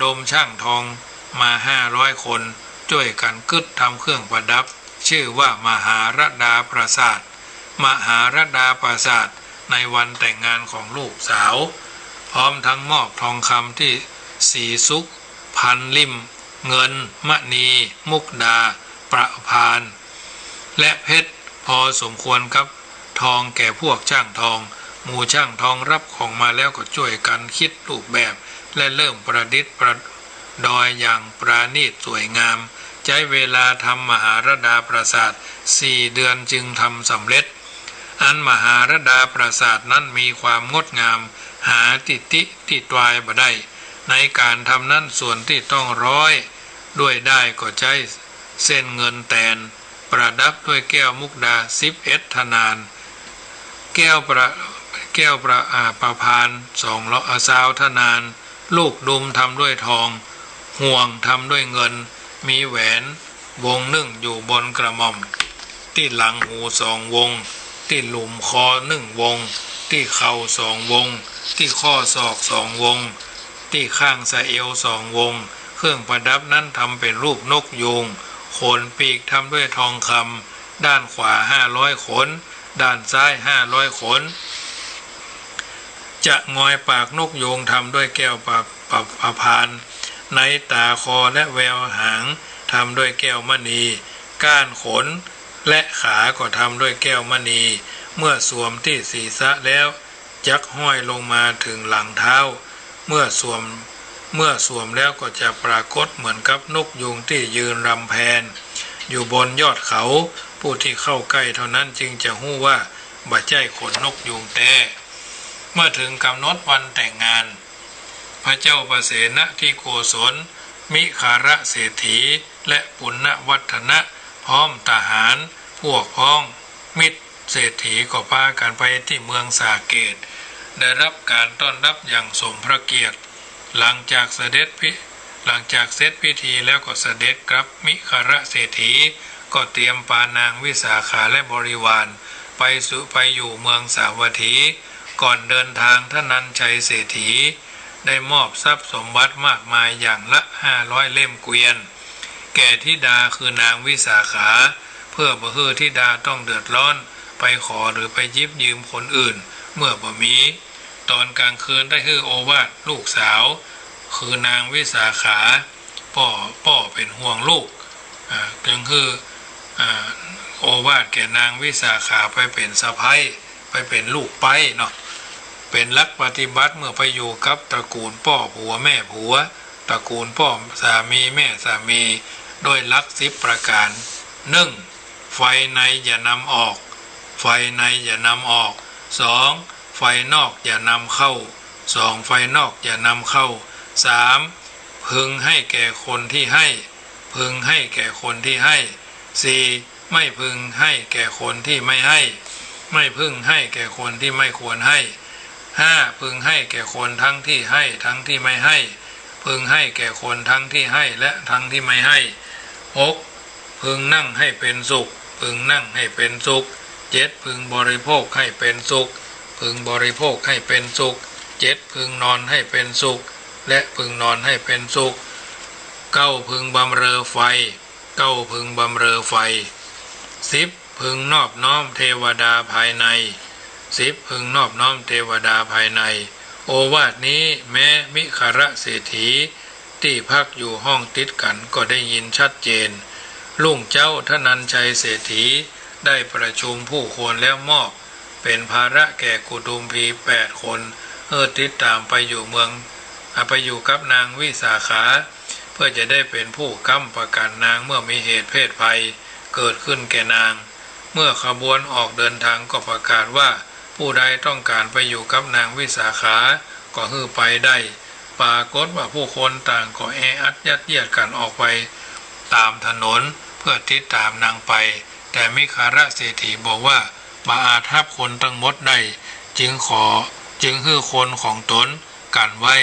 ดมช่างทองมา500 คนช่วยกันกึดทำเครื่องประดับชื่อว่ามหารดาปราสาทในวันแต่งงานของลูกสาวพร้อมทั้งมอบทองคำที่สีสุกพันลิ่มเงินมณีมุกดาประพานและเพชรพอสมควรกับทองแก่พวกช่างทองหมู่ช่างทองรับของมาแล้วก็ช่วยกันคิดรูปแบบและเริ่มประดิษฐ์ประดอยอย่างปราณีตสวยงามใช้เวลาทำมหารดาปราสาท4 เดือนจึงทำสำเร็จอันมหารดาปราสาทนั้นมีความงดงามหาที่ตวายบ่ได้ในการทำนั้นส่วนที่ต้องร้อยด้วยได้ก็ใช้เส้นเงินแตนประดับด้วยแก้วมุกดา11 ธนานแก้วประพาน20 ธนานลูกดุมทำด้วยทองห่วงทำด้วยเงินมีแหวนวงหนึ่งอยู่บนกระหม่อมที่หลังหู2 วงที่หลุมคอ1 วงที่เข่า2 วงที่ข้อศอก2 วงที่ข้างสะเอว2 วงเครื่องประดับนั้นทำเป็นรูปนกยูงโคนปีกทำด้วยทองคำด้านขวา500 ขนด้านซ้าย500 ขนจะงอยปากนกยูงทำด้วยแก้วประพานในตาคอและแววหางทำด้วยแก้วมณีก้านขนและขาก็ทำด้วยแก้วมณีเมื่อสวมที่ศีรษะแล้วจักห้อยลงมาถึงหลังเท้าเมื่อสวมแล้วก็จะปรากฏเหมือนกับนกยูงที่ยืนรำแพนอยู่บนยอดเขาผู้ที่เข้าใกล้เท่านั้นจึงจะฮู้ว่าบ่ใช่ขนนกยูงแต่เมื่อถึงกำหนดวันแต่งงานพระเจ้าประเสนที่โกศลมิคาระเศรษฐีและปุณณวัฒนะพร้อมทหารพวกพ้องมิตรเศรษฐีก็พากันไปที่เมืองสาเกตได้รับการต้อนรับอย่างสมพระเกียรติหลังจากเสร็จพิธีแล้วก็เสด็จกลับมิคาระเศรษฐีก็เตรียมพานางวิสาขาและบริวารไปอยู่เมืองสาวัตถีก่อนเดินทางทนันชัยเศรษฐีได้มอบทรัพย์สมบัติมากมายอย่างละ500 เล่มเกวียนแก่ธิดาคือนางวิสาขาเพื่อบ่ให้ธิดาต้องเดือดร้อนไปขอหรือไปยิบยืมคนอื่นเมื่อบ่มีตอนกลางคืนได้ให้โอวาทลูกสาวคือนางวิสาขาพ่อเป็นห่วงลูกจึงคือโอวาทแก่นางวิสาขาไปเป็นสะใภ้ไปเป็นลูกไปเนาะเป็นลักปฏิบัติเมื่อไปอยู่กับตระกูลพ่อผัวแม่ผัวตระกูลพ่อสามีแม่สามีโดยลัก10 ประการ 1. ไฟในอย่านำออกไฟในอย่านำออก 2. ไฟนอกอย่านำเข้า 2. ไฟนอกอย่านำเข้า 3. พึงให้แก่คนที่ให้พึงให้แก่คนที่ให้ 4. ไม่พึงให้แก่คนที่ไม่ให้ไม่พึงให้แก่คนที่ไม่ควรให้ 5. พึงให้แก่คนทั้งที่ให้ทั้งที่ไม่ให้พึงให้แก่คนทั้งที่ให้และทั้งที่ไม่ให้ 6. พึงนั่งให้เป็นสุขพึงนั่งให้เป็นสุข 7. พึงบริโภคให้เป็นสุขพึงบริโภคให้เป็นสุข 7. พึงนอนให้เป็นสุขและพึงนอนให้เป็นสุข 9. พึงบำเรอไฟ 9. พึงบำเรอไฟ 10. พึงนอบน้อมเทวดาภายใน10พึงนอบน้อมเทวดาภายในโอวาทนี้แม้มิครเศรษฐีที่พักอยู่ห้องติดกันก็ได้ยินชัดเจนลุงเจ้าธนัญชัยเศรษฐีได้ประชุมผู้คนแล้วมอบเป็นภาระแก่กุดุมพี8 คนติดตามไปอยู่ไปอยู่กับนางวิสาขาเพื่อจะได้เป็นผู้ค้ำประกันนางเมื่อมีเหตุเพศภัยเกิดขึ้นแก่นางเมื่อขบวนออกเดินทางก็ประกาศว่าผู้ใดต้องการไปอยู่กับนางวิสาขาก็ฮือไปได้ปรากฏว่าผู้คนต่างก็แออัดยัดเยียดกันออกไปตามถนนเพื่อติดตามนางไปแต่มิคารเศรษฐีบอกว่าบ่อาจทับคนทั้งหมดได้จึงฮือคนของตนกันไว้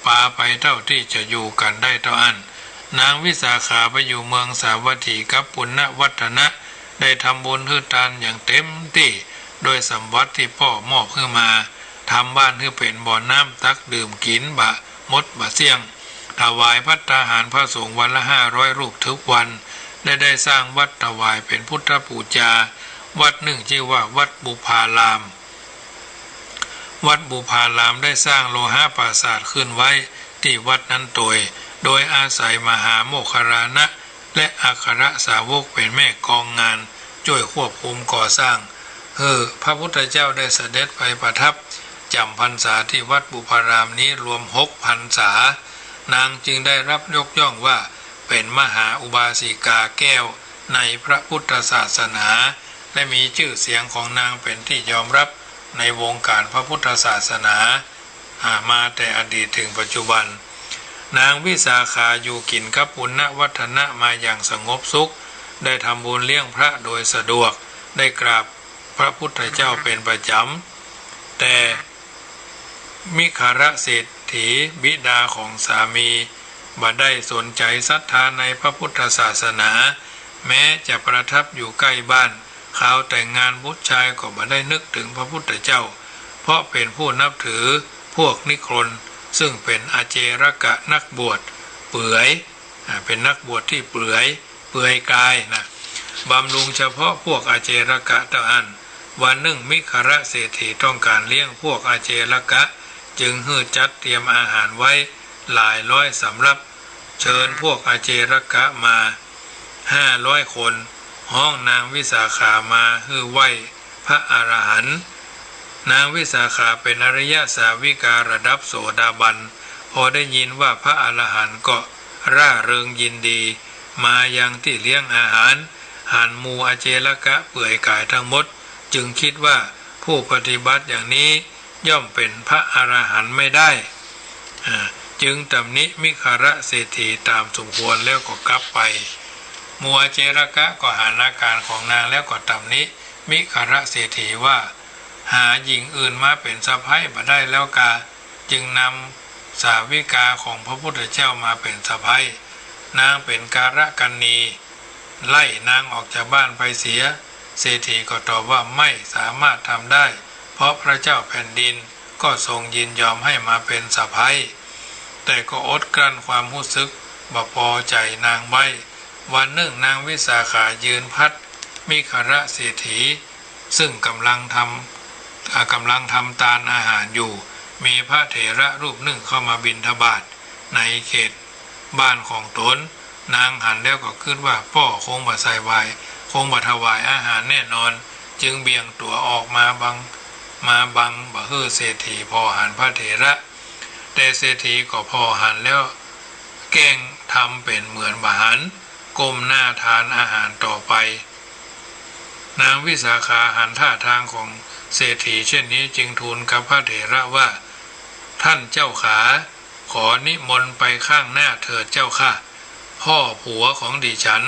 ปาไปเท่าที่จะอยู่กันได้เท่าอันนางวิสาขาไปอยู่เมืองสาวัตถีกับปุณณวัฒนะได้ทำบุญฮือทานอย่างเต็มที่โดยสมบัติที่พ่อมอบขึ้นมาทำบ้านให้เป็นบ่อน้ำตักดื่มกินบะมดบะเสี่ยงถวายภัตตาหารพระสงฆ์วันละ500 รูปทุกวันและได้สร้างวัดถวายเป็นพุทธบูชาวัดหนึ่งชื่อว่าวัดบุพารามวัดบุพารามได้สร้างโลหะปราสาทขึ้นไว้ที่วัดนั้นโดยอาศัยมหาโมคคารณะและอัครสาวกเป็นแม่กองงานช่วยควบคุมก่อสร้างพระพุทธเจ้าได้เสด็จไปประทับจำพรรษาที่วัดบุพารามนี้รวม6 พรรษานางจึงได้รับยกย่องว่าเป็นมหาอุบาสิกาแก้วในพระพุทธศาสนาและมีชื่อเสียงของนางเป็นที่ยอมรับในวงการพระพุทธศาสนามาแต่อดีตถึงปัจจุบันนางวิสาขาอยู่กินกับปุณณวัฒนะมาอย่างสงบสุขได้ทำบุญเลี้ยงพระโดยสะดวกได้กราบพระพุทธเจ้าเป็นประจำแต่มิคารเศรษฐีบิดาของสามีบ่ได้สนใจศรัทธาในพระพุทธศาสนาแม้จะประทับอยู่ใกล้บ้านข่าวแต่งงานบุตรชายก็บ่ได้นึกถึงพระพุทธเจ้าเพราะเป็นผู้นับถือพวกนิครนซึ่งเป็นอาเจรกะนักบวชเปื่อยเป็นนักบวชที่เปื่อยกายนะบำรุงเฉพาะพวกอาเจรกะเท่านั้นวันหนึ่งมิคารเศรษฐีต้องการเลี้ยงพวกอาเจรกะจึงฮือจัดเตรียมอาหารไว้หลายร้อยสำหรับเชิญพวกอาเจรกะมา500 คนห้องนางวิสาขามาฮือไหว้พระอรหันต์นางวิสาขาเป็นอริยสาวิการะดับโสดาบันพอได้ยินว่าพระอรหันต์ก็ร่าเริงยินดีมายังที่เลี้ยงอาหารหันหมู่อาเจรกะเปื่อยกายทั้งหมดจึงคิดว่าผู้ปฏิบัติอย่างนี้ย่อมเป็นพระอรหันต์ไม่ได้จึงตำหนิมิคารเศรษฐีตามสมควรแล้วก็กลับไปหมู่อาเจรกะก็หาอาการของนางแล้วก็ตำหนิมิคารเศรษฐีว่าหาหญิงอื่นมาเป็นสะใภ้บ่ได้แล้วกาจึงนำสาวิกาของพระพุทธเจ้ามาเป็นสะใภ้นางเป็นการกันนีไล่นางออกจากบ้านไปเสียเศรษฐีก็ตอบว่าไม่สามารถทำได้เพราะพระเจ้าแผ่นดินก็ทรงยินยอมให้มาเป็นสะใภ้แต่ก็อดกลั้นความรู้สึกบ่พอใจนางไว้วันหนึ่งนางวิสาขายืนพัดมิคารเศรษฐีซึ่งกำลังทำทานอาหารอยู่มีพระเถระรูปหนึ่งเข้ามาบิณฑบาตในเขตบ้านของตนนางหันแล้วก็คิดว่าพ่อคงบ่ใส่ไว้คงบ่ถวายอาหารแน่นอนจึงเบี่ยงตัวออกมาบังบ่ฮือเศรษฐีพอหันพระเถระแต่เศรษฐีก็พอหันแล้วแกล้งทำเป็นเหมือนบ่หันก้มหน้าทานอาหารต่อไปนางวิสาขาหันท่าทางของเศรษฐีเช่นนี้จึงทูลกับพระเถระว่าท่านเจ้าขาขอนิมนต์ไปข้างหน้าเถิดเจ้าค่ะพ่อผัวของดิฉัน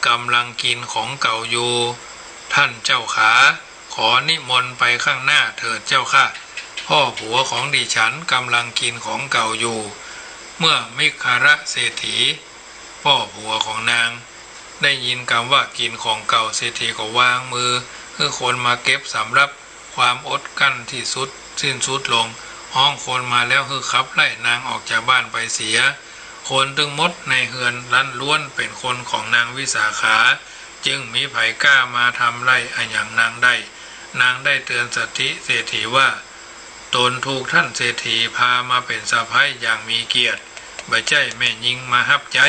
กำลังกินของเก่าอยู่ท่านเจ้าขาขอนิมนต์ไปข้างหน้าเถิดเจ้าค่ะพ่อผัวของดิฉันกำลังกินของเก่าอยู่เมื่อมิคารเศรษฐีพ่อผัวของนางได้ยินคำว่ากินของเก่าเศรษฐีก็วางมือคือคนมาเก็บสำรับความอดกั้นที่สุดสิ้นสุดลงห้องคนมาแล้วคือขับไล่นางออกจากบ้านไปเสียคนตึงมดในเฮือนล้วนเป็นคนของนางวิสาขา จึงมีไผกล้ามาทำไร่อันอย่างนางได้เตือนสถิเศรษฐีว่าตนถูกท่านเศรษฐีพามาเป็นสะใภ้อย่างมีเกียรติบ่ใจแม่ยิงมาฮับใจ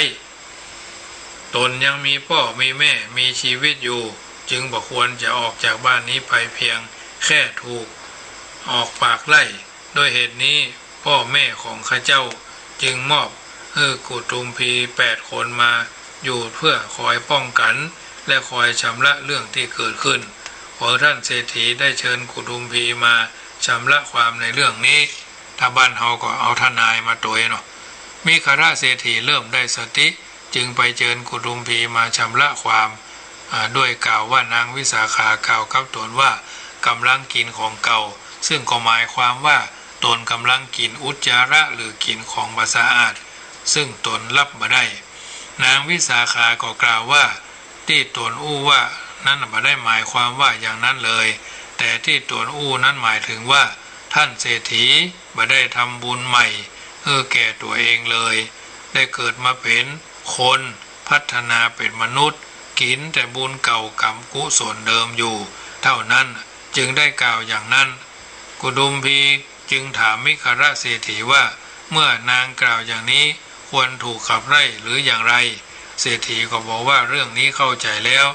ตนยังมีพ่อมีแม่มีชีวิตอยู่จึงบ่ควรจะออกจากบ้านนี้ไปเพียงแค่ถูกออกปากไล่ด้วยเหตุนี้พ่อแม่ของข้าเจ้าจึงมอบกุตุมพี8 คนมาอยู่เพื่อคอยป้องกันและคอยชำระเรื่องที่เกิดขึ้นขอท่านเศรษฐีได้เชิญกุตุมพีมาชำระความในเรื่องนี้ถ้าบ้านเฮาก็เอาทนายมาตัวเนาะมีคราเศรษฐีเริ่มได้สติจึงไปเชิญกุตุมพีมาชำระความด้วยกล่าวว่านางวิสาขากล่าวกับตนว่ากำลังกินของเก่าซึ่งก็หมายความว่าตนกำลังกินอุจจาระหรือกินของบ่สะอาดซึ่งตนรับบ่ได้นางวิสาขาก็กล่าวว่าที่ตนอู้ว่านั้นบ่ได้หมายความว่าอย่างนั้นเลยแต่ที่ตนอู้นั้นหมายถึงว่าท่านเศรษฐีบ่ได้ทำบุญใหม่แก่ตัวเองเลยได้เกิดมาเป็นคนพัฒนาเป็นมนุษย์กินแต่บุญเก่ากรรมกุศลเดิมอยู่เท่านั้นจึงได้กล่าวอย่างนั้นกุดุมพีจึงถามมิคราเศรษฐีว่าเมื่อนางกล่าวอย่างนี้ควรถูกขับไล่หรืออย่างไรเศรษฐีก็บอกว่าเรื่องนี้เข้าใจแล้ว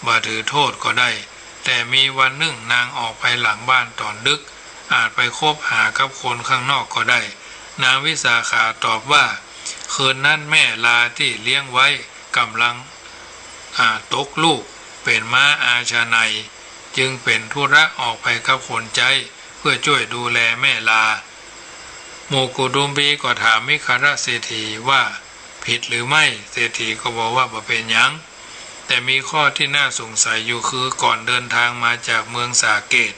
บ่ถือโทษก็ได้แต่มีวันหนึ่งนางออกไปหลังบ้านตอนดึกอาจไปคบหากับคนข้างนอกก็ได้นางวิสาขาตอบว่าคืนนั้นแม่ลาที่เลี้ยงไว้กำลังตกลูกเป็นม้าอาชาไนจึงเป็นธุระออกไปกับคนใจเพื่อช่วยดูแลแม่ลาโมกุดุมพีก็ถามมิคราเศรษฐีว่าผิดหรือไม่เศรษฐีก็บอกว่าบ่เป็นหยังแต่มีข้อที่น่าสงสัยอยู่คือก่อนเดินทางมาจากเมืองสาเกต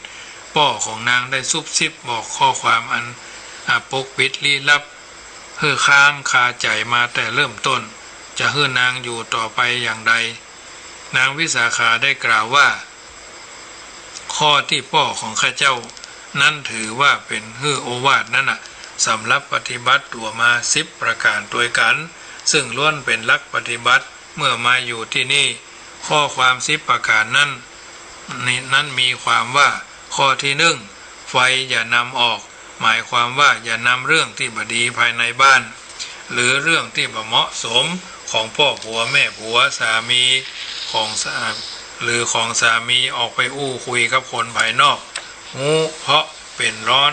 พ่อของนางได้ซุบซิบบอกข้อความอันปกปิดลี้ลับค้างคาใจมาแต่เริ่มต้นจะให้นางอยู่ต่อไปอย่างใดนางวิสาขาได้กล่าวว่าข้อที่พ่อของข้าเจ้านั่นถือว่าเป็นโอวาทนั่นสำหรับปฏิบัติตัวมา10 ประการด้วยกันซึ่งล้วนเป็นหลักปฏิบัติเมื่อมาอยู่ที่นี่ข้อความ10 ประการนั้นมีความว่าข้อที่1ไฟอย่านำออกหมายความว่าอย่านำเรื่องที่บ่ดีภายในบ้านหรือเรื่องที่บ่เหมาะสมของพ่อผัวแม่ผัวสามีของหรือของสามีออกไปคุยกับคนภายนอกเพราะเป็นร้อน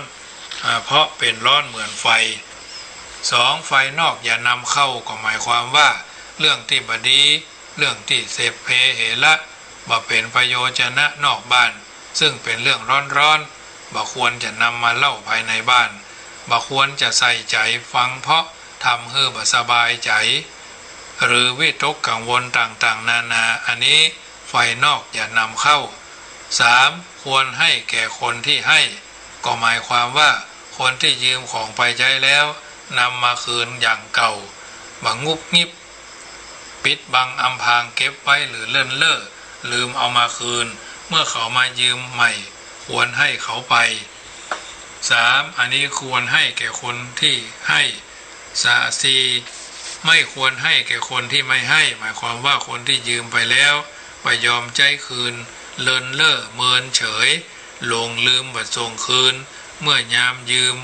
เหมือนไฟ2ไฟนอกอย่านำเข้าก็หมายความว่าเรื่องที่บ่ดีเรื่องที่เสพเพเหระบ่เป็นประโยชนะนอกบ้านซึ่งเป็นเรื่องร้อนบ่ควรจะนำมาเล่าภายในบ้านบ่ควรจะใส่ใจฟังเพราะทำให้บ่สบายใจหรือวิตกกังวลต่างๆนานาอันนี้ไฟนอกอย่านำเข้า3ควรให้แก่คนที่ให้ก็หมายความว่าคนที่ยืมของไปใช้แล้วนำมาคืนอย่างเก่าบังงุบงิบปิดบังอำพรางเก็บไว้หรือเล่นเล่อลืมเอามาคืนเมื่อเขามายืมใหม่ควรให้เขาไป3อันนี้ควรให้แก่คนที่ให้4ไม่ควรให้แก่คนที่ไม่ให้หมายความว่าคนที่ยืมไปแล้วไปยอมใจคืนเลินเล่อเมินเฉยหลงลืมบัดส่งคืนเมื่อยามยืม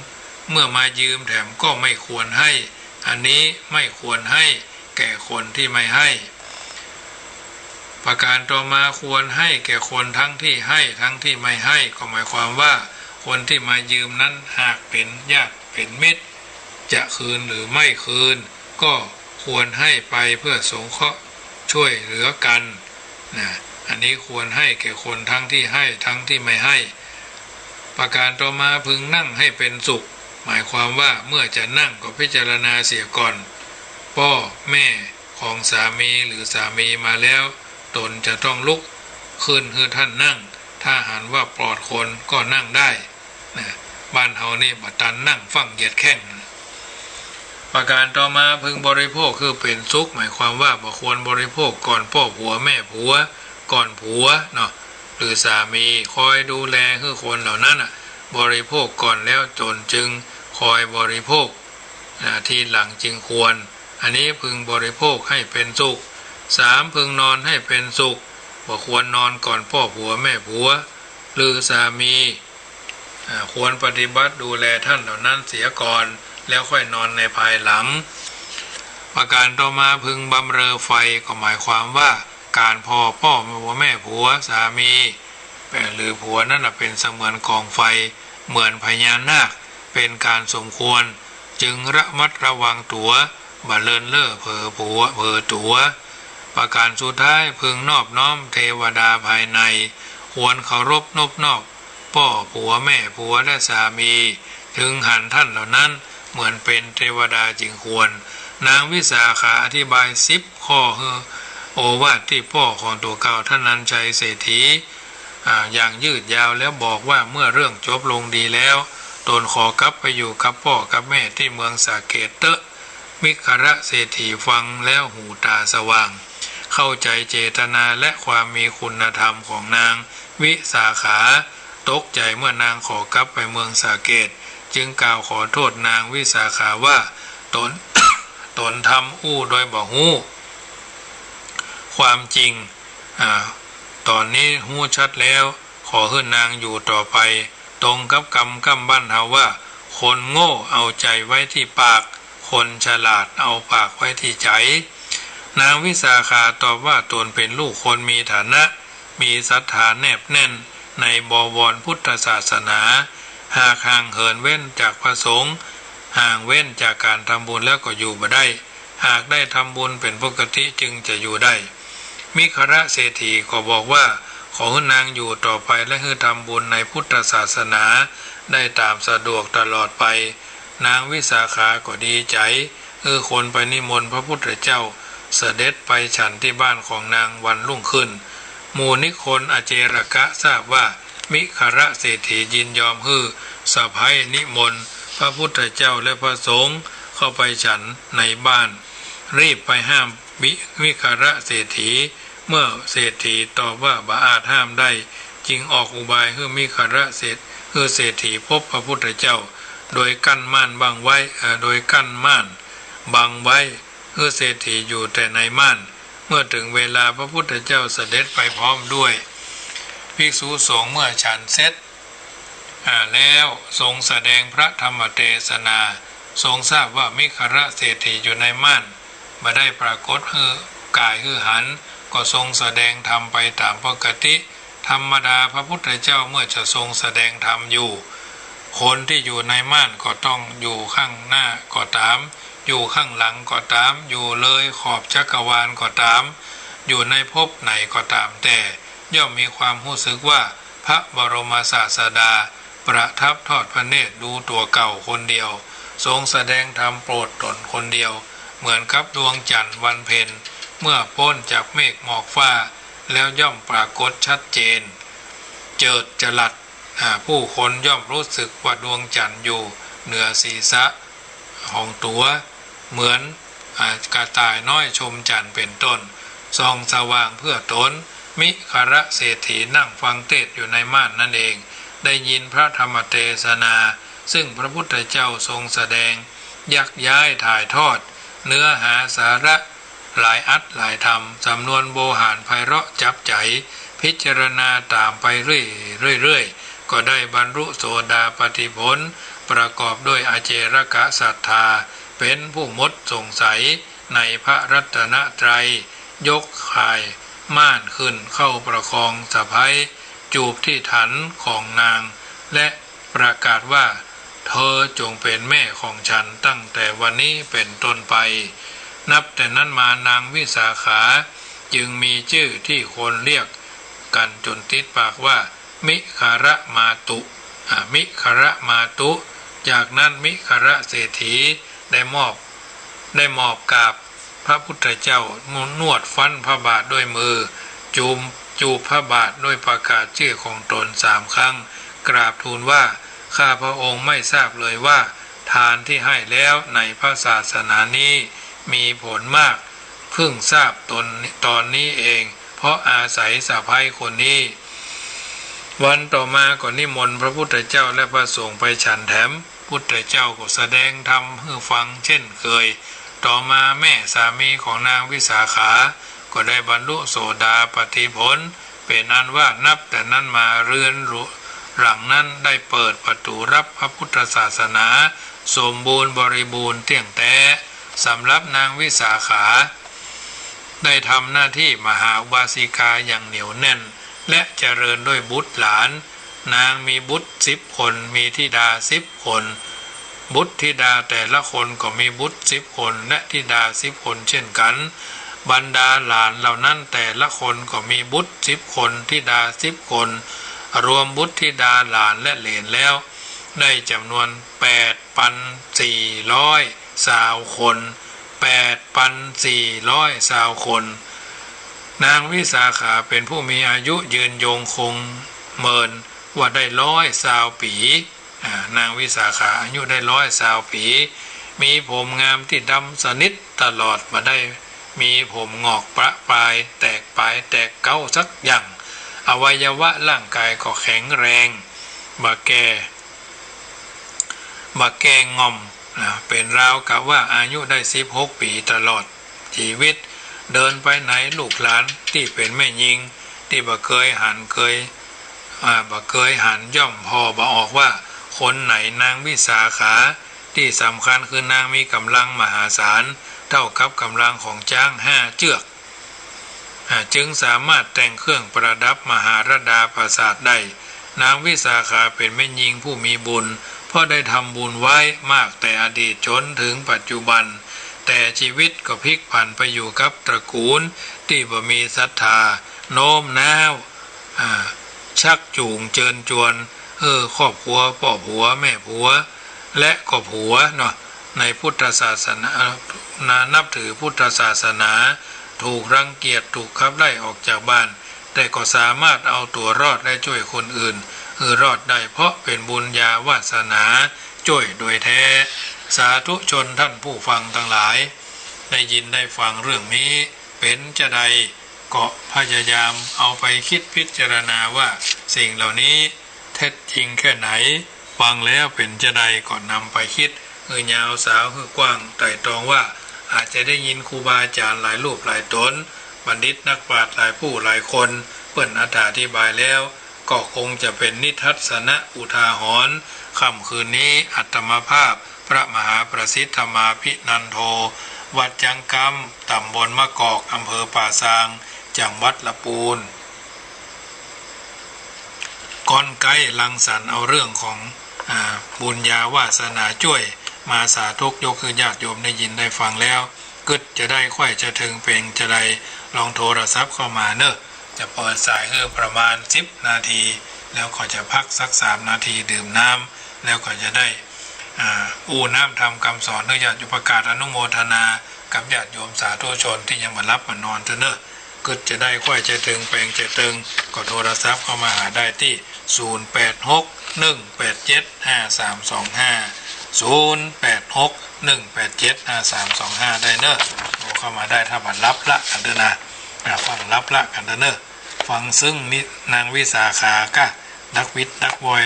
เมื่อมายืมแถมก็ไม่ควรให้อันนี้ไม่ควรให้แก่คนที่ไม่ให้ประการต่อมาควรให้แก่คนทั้งที่ให้ทั้งที่ไม่ให้ก็หมายความว่าคนที่มายืมนั้นหากเป็นญาติเป็นมิตรจะคืนหรือไม่คืนก็ควรให้ไปเพื่อสงเคราะห์ช่วยเหลือกันอันนี้ควรให้แก่คนทั้งที่ให้ทั้งที่ไม่ให้ประการต่อมาพึงนั่งให้เป็นสุขหมายความว่าเมื่อจะนั่งก็พิจารณาเสียก่อนพ่อแม่ของสามีหรือสามีมาแล้วตนจะต้องลุกขึ้นให้ท่านนั่งถ้าหันว่าปลอดคนก็นั่งได้บ้านเฮานี่บัดตันนั่งฟังเหยียดแข้งประการต่อมาพึงบริโภคคือเป็นสุขหมายความว่าบ่ควรบริโภคก่อนพ่อผัวแม่ผัวก่อนผัวเนาะหรือสามีคอยดูแลคือคนเหล่านั้นบริโภคก่อนแล้วจนจึงคอยบริโภคทีหลังจึงควรอันนี้พึงบริโภคให้เป็นสุข3พึงนอนให้เป็นสุข บ่ควรนอนก่อนพ่อผัวแม่ผัวหรือสามีควรปฏิบัติดูแลท่านเหล่านั้นเสียก่อนแล้วค่อยนอนในภายหลังประการต่อมาพึงบำเรอไฟก็หมายความว่าการพ่อผัวแม่ผัวสามีหรือผัวนั่นเป็นเสมือนกองไฟเหมือนพญานาคเป็นการสมควรจึงระมัดระวังตัวบ่เลินเล่อเผลอผัวเผลอตัวประการสุดท้ายพึงนอบน้อมเทวดาภายในควรเคารพนบนอบพ่อผัวแม่ผัวและสามีถึงหันท่านเหล่านั้นเหมือนเป็นเทวดาจึงควรนางวิสาขาอธิบาย10 ข้อโอวาทที่พ่อของตัวเก่าท่านนันชัยเศรษฐีอย่างยืดยาวแล้วบอกว่าเมื่อเรื่องจบลงดีแล้วตนขอกลับไปอยู่กับพ่อกับแม่ที่เมืองสาเกตเตอะมิคระเศรษฐีฟังแล้วหูตาสว่างเข้าใจเจตนาและความมีคุณธรรมของนางวิสาขาตกใจเมื่อนางขอกลับไปเมืองสาเกตจึงกล่าวขอโทษนางวิสาขาว่าตนทำอู้โดยบ่ฮู้ความจริงตอนนี้ฮู้ชัดแล้วขอให้นางอยู่ต่อไปตรงกับกรรมบ้านเฮาว่าคนโง่เอาใจไว้ที่ปากคนฉลาดเอาปากไว้ที่ใจนางวิสาขาตอบว่าตนเป็นลูกคนมีฐานะมีศรัทธาแนบแน่นในบวรพุทธศาสนาหากห่างเหินเว้นจากพระสงฆ์ห่างเว้นจากการทำบุญแล้วก็อยู่บ่ได้หากได้ทำบุญเป็นปกติจึงจะอยู่ได้มิคระเศรษฐีก็บอกว่าขอให้นางอยู่ต่อไปและให้ทำบุญในพุทธศาสนาได้ตามสะดวกตลอดไปนางวิสาขาก็ดีใจคนไปนิมนต์พระพุทธเจ้าเสด็จไปฉันที่บ้านของนางวันรุ่งขึ้นหมู่นิคนอเจรกะทราบว่ามิคระเศรษฐียินยอมสะใภ้นิมนต์พระพุทธเจ้าและพระสงฆ์เข้าไปฉันในบ้านรีบไปห้ามมิคระเศรษฐีเมื่อเศรษฐีตอบว่าบ่อาจห้ามได้จึงออกอุบายให้มิคระเศรษฐีพบพระพุทธเจ้าโดยกั้นม่านบังไว้ให้เศรษฐีอยู่แต่ในม่านเมื่อถึงเวลาพระพุทธเจ้าเสด็จไปพร้อมด้วยภิกษุสงฆ์เมื่อฉันเสร็จแล้วทรงแสดงพระธรรมเทศนาทรงทราบว่ามิคระเศรษฐีอยู่ในม่านมาได้ปรากฏกายหันก็ทรงแสดงธรรมไปตามปกติธรรมดาพระพุทธเจ้าเมื่อจะทรงแสดงธรรมอยู่คนที่อยู่ในม่านก็ต้องอยู่ข้างหน้าก็ตามอยู่ข้างหลังก็ตามอยู่เลยขอบจักรวาลก็ตามอยู่ในภพไหนก็ตามแต่ย่อมมีความรู้สึกว่าพระบรมศาสดาประทับทอดพระเนตรดูตัวเก่าคนเดียวทรงแสดงธรรมโปรดตนคนเดียวเหมือนกับดวงจันทร์วันเพ็ญเมื่อพ้นจากเมฆหมอกฟ้าแล้วย่อมปรากฏชัดเจนเจิดจรัสผู้คนย่อมรู้สึกว่าดวงจันทร์อยู่เหนือศีรษะของตัวเหมือนกระต่ายน้อยชมจันทร์เป็นต้นส่องสว่างเพื่อตนมิคระเศรษฐีนั่งฟังเทศอยู่ในม่านนั่นเองได้ยินพระธรรมเทศนาซึ่งพระพุทธเจ้าทรงแสดงยักย้ายถ่ายทอดเนื้อหาสาระหลายอัดหลายธรรมสำนวนโบหารไพเราะจับใจพิจารณาตามไปเรื่อยๆก็ได้บรรลุโสดาปัตติผลประกอบด้วยอเจรกศรัทธาเป็นผู้หมดสงสัยในพระรัตนตรัยยกข่ายม่านขึ้นเข้าประคองสะใภ้จูบที่ฐานของนางและประกาศว่าเธอจงเป็นแม่ของฉันตั้งแต่วันนี้เป็นต้นไปนับแต่นั้นมานางวิสาขาจึงมีชื่อที่คนเรียกกันจนติดปากว่ามิคระมาตุมิคระมาตุจากนั้นมิคระเศรษฐีได้มอบกราบพระพุทธเจ้านวดฟันพระบาทด้วยมือจูบพระบาทด้วยประกาศชื่อของตน3 ครั้งกราบทูลว่าข้าพระองค์ไม่ทราบเลยว่าทานที่ให้แล้วในพระศาสนานี้มีผลมากเพิ่งทราบตอนนี้เองเพราะอาศัยสะใภ้คนนี้วันต่อมาก็นิมนต์พระพุทธเจ้าและพระสงฆ์ไปฉันแถมพุทธเจ้าก็แสดงธรรมให้ฟังเช่นเคยต่อมาแม่สามีของนางวิสาขา ก็ได้บรรลุโสดาปัตติผลเป็นอันว่านับแต่นั้นมาเรือนหลังนั้นได้เปิดประตูรับพระพุทธศาสนาสมบูรณ์บริบูรณ์เตี่ยงแท้สำหรับนางวิสาขาได้ทำหน้าที่มหาอุบาสิกาอย่างเหนียวแน่นและเจริญด้วยบุตรหลานนางมีบุตร10 คนมีธิดา10 คนบุตรธิดาแต่ละคนก็มีบุตร10 คนและธิดา10 คนเช่นกันบรรดาหลานเหล่านั้นแต่ละคนก็มีบุตร10 คนธิดา10 คนรวมบุตรธิดาหลานและเหลนแล้วได้จำนวน 8,400 คน8,400 คนนางวิสาขาเป็นผู้มีอายุยืนยงคงเมินว่าได้120 ปีนางวิสาขาอายุได้120 ปีมีผมงามที่ดำสนิทตลอดมาได้มีผมงอกประปลายแตกปลายแตกเก้าสักอย่างอวัยวะร่างกายก็แข็งแรงบาแกงอมเป็นราวกับว่าอายุได้16 ปีตลอดชีวิตเดินไปไหนลูกหลานที่เป็นแม่ยิงที่บ่เคยหันย่อมพอบ่ออกว่าคนไหนนางวิสาขาที่สำคัญคือนางมีกำลังมหาศาลเท่ากับกำลังของจ้าง5 เชือกจึงสามารถแต่งเครื่องประดับมหาราดาปราสาทได้นางวิสาขาเป็นแม่ยิงผู้มีบุญเพราะได้ทำบุญไว้มากแต่อดีตจนถึงปัจจุบันแต่ชีวิตก็พลิกผันไปอยู่กับตระกูลที่บ่มีศรัทธาโน้มน้าวชักจูงเจิญจวนครอบครัวพ่อผัวแม่ผัวและก็ผัวเนาะในพุทธศาสนานับถือพุทธศาสนาถูกรังเกียจถูกขับไล่ออกจากบ้านแต่ก็สามารถเอาตัวรอดและช่วยคนอื่นรอดได้เพราะเป็นบุญญาวาสนาช่วยโดยแท้สาธุชนท่านผู้ฟังทั้งหลายได้ยินได้ฟังเรื่องนี้เป็นจะใดก็พยายามเอาไปคิดพิจารณาว่าสิ่งเหล่านี้เท็จจริงแค่ไหนฟังแล้วเป็นจะใดก็นำไปคิดยาวสาวกว้างไต่ตรองว่าอาจจะได้ยินครูบาอาจารย์หลายรูปหลายตนบัณฑิตนักปราชญ์หลายผู้หลายคนเปิ่นอธิบายแล้วก็คงจะเป็นนิทัศนอุทาหรณ์ค่ำคืนนี้อัตมภาพพระมหาประสิทธมาภินันโทวัดจังกำตำบลมะกอกอำเภอป่าซางจังหวัดลำพูนก้อนไกลังสรรค์เอาเรื่องของบุญญาวาสนาช่วยมาสาธุยกคือญาติโยมได้ยินได้ฟังแล้วกึดจะได้ค่อยจะถึงเป็นจะได้ลองโทรศัพท์เข้ามาเนอะจะเปิดสายคือประมาณ10 นาทีแล้วก็จะพักสัก3 นาทีดื่มน้ำแล้วก็จะได้น้ำทำคำสอนเนื่องจากประกาศอนุโมทนากับญาติโยมสาธุชนที่ยังมารับมานอนเถอะเนอะกึดจะได้ค่อยจะถึงแปลงจะตึงก็โทรศัพท์เข้ามาหาได้ที่0861875325 ได้เนอะโทรเข้ามาได้ถ้าบัดรับละกันเถอะนะฟังรับละกันเถอะเนอะฟังซึ่งนินางวิสาขาก็นักวิทย์นักวอย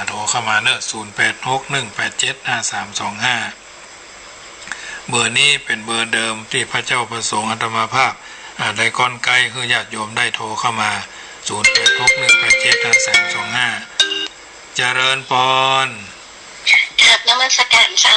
โทรเข้ามาเนอะ0861875325เบอร์นี้เป็นเบอร์เดิมที่พระเจ้าประสงค์อัตมาภาพได้ก้อนไกลคือญาติโยมได้โทรเข้ามา0861875325เจริญพรครับนมัสการเจ้า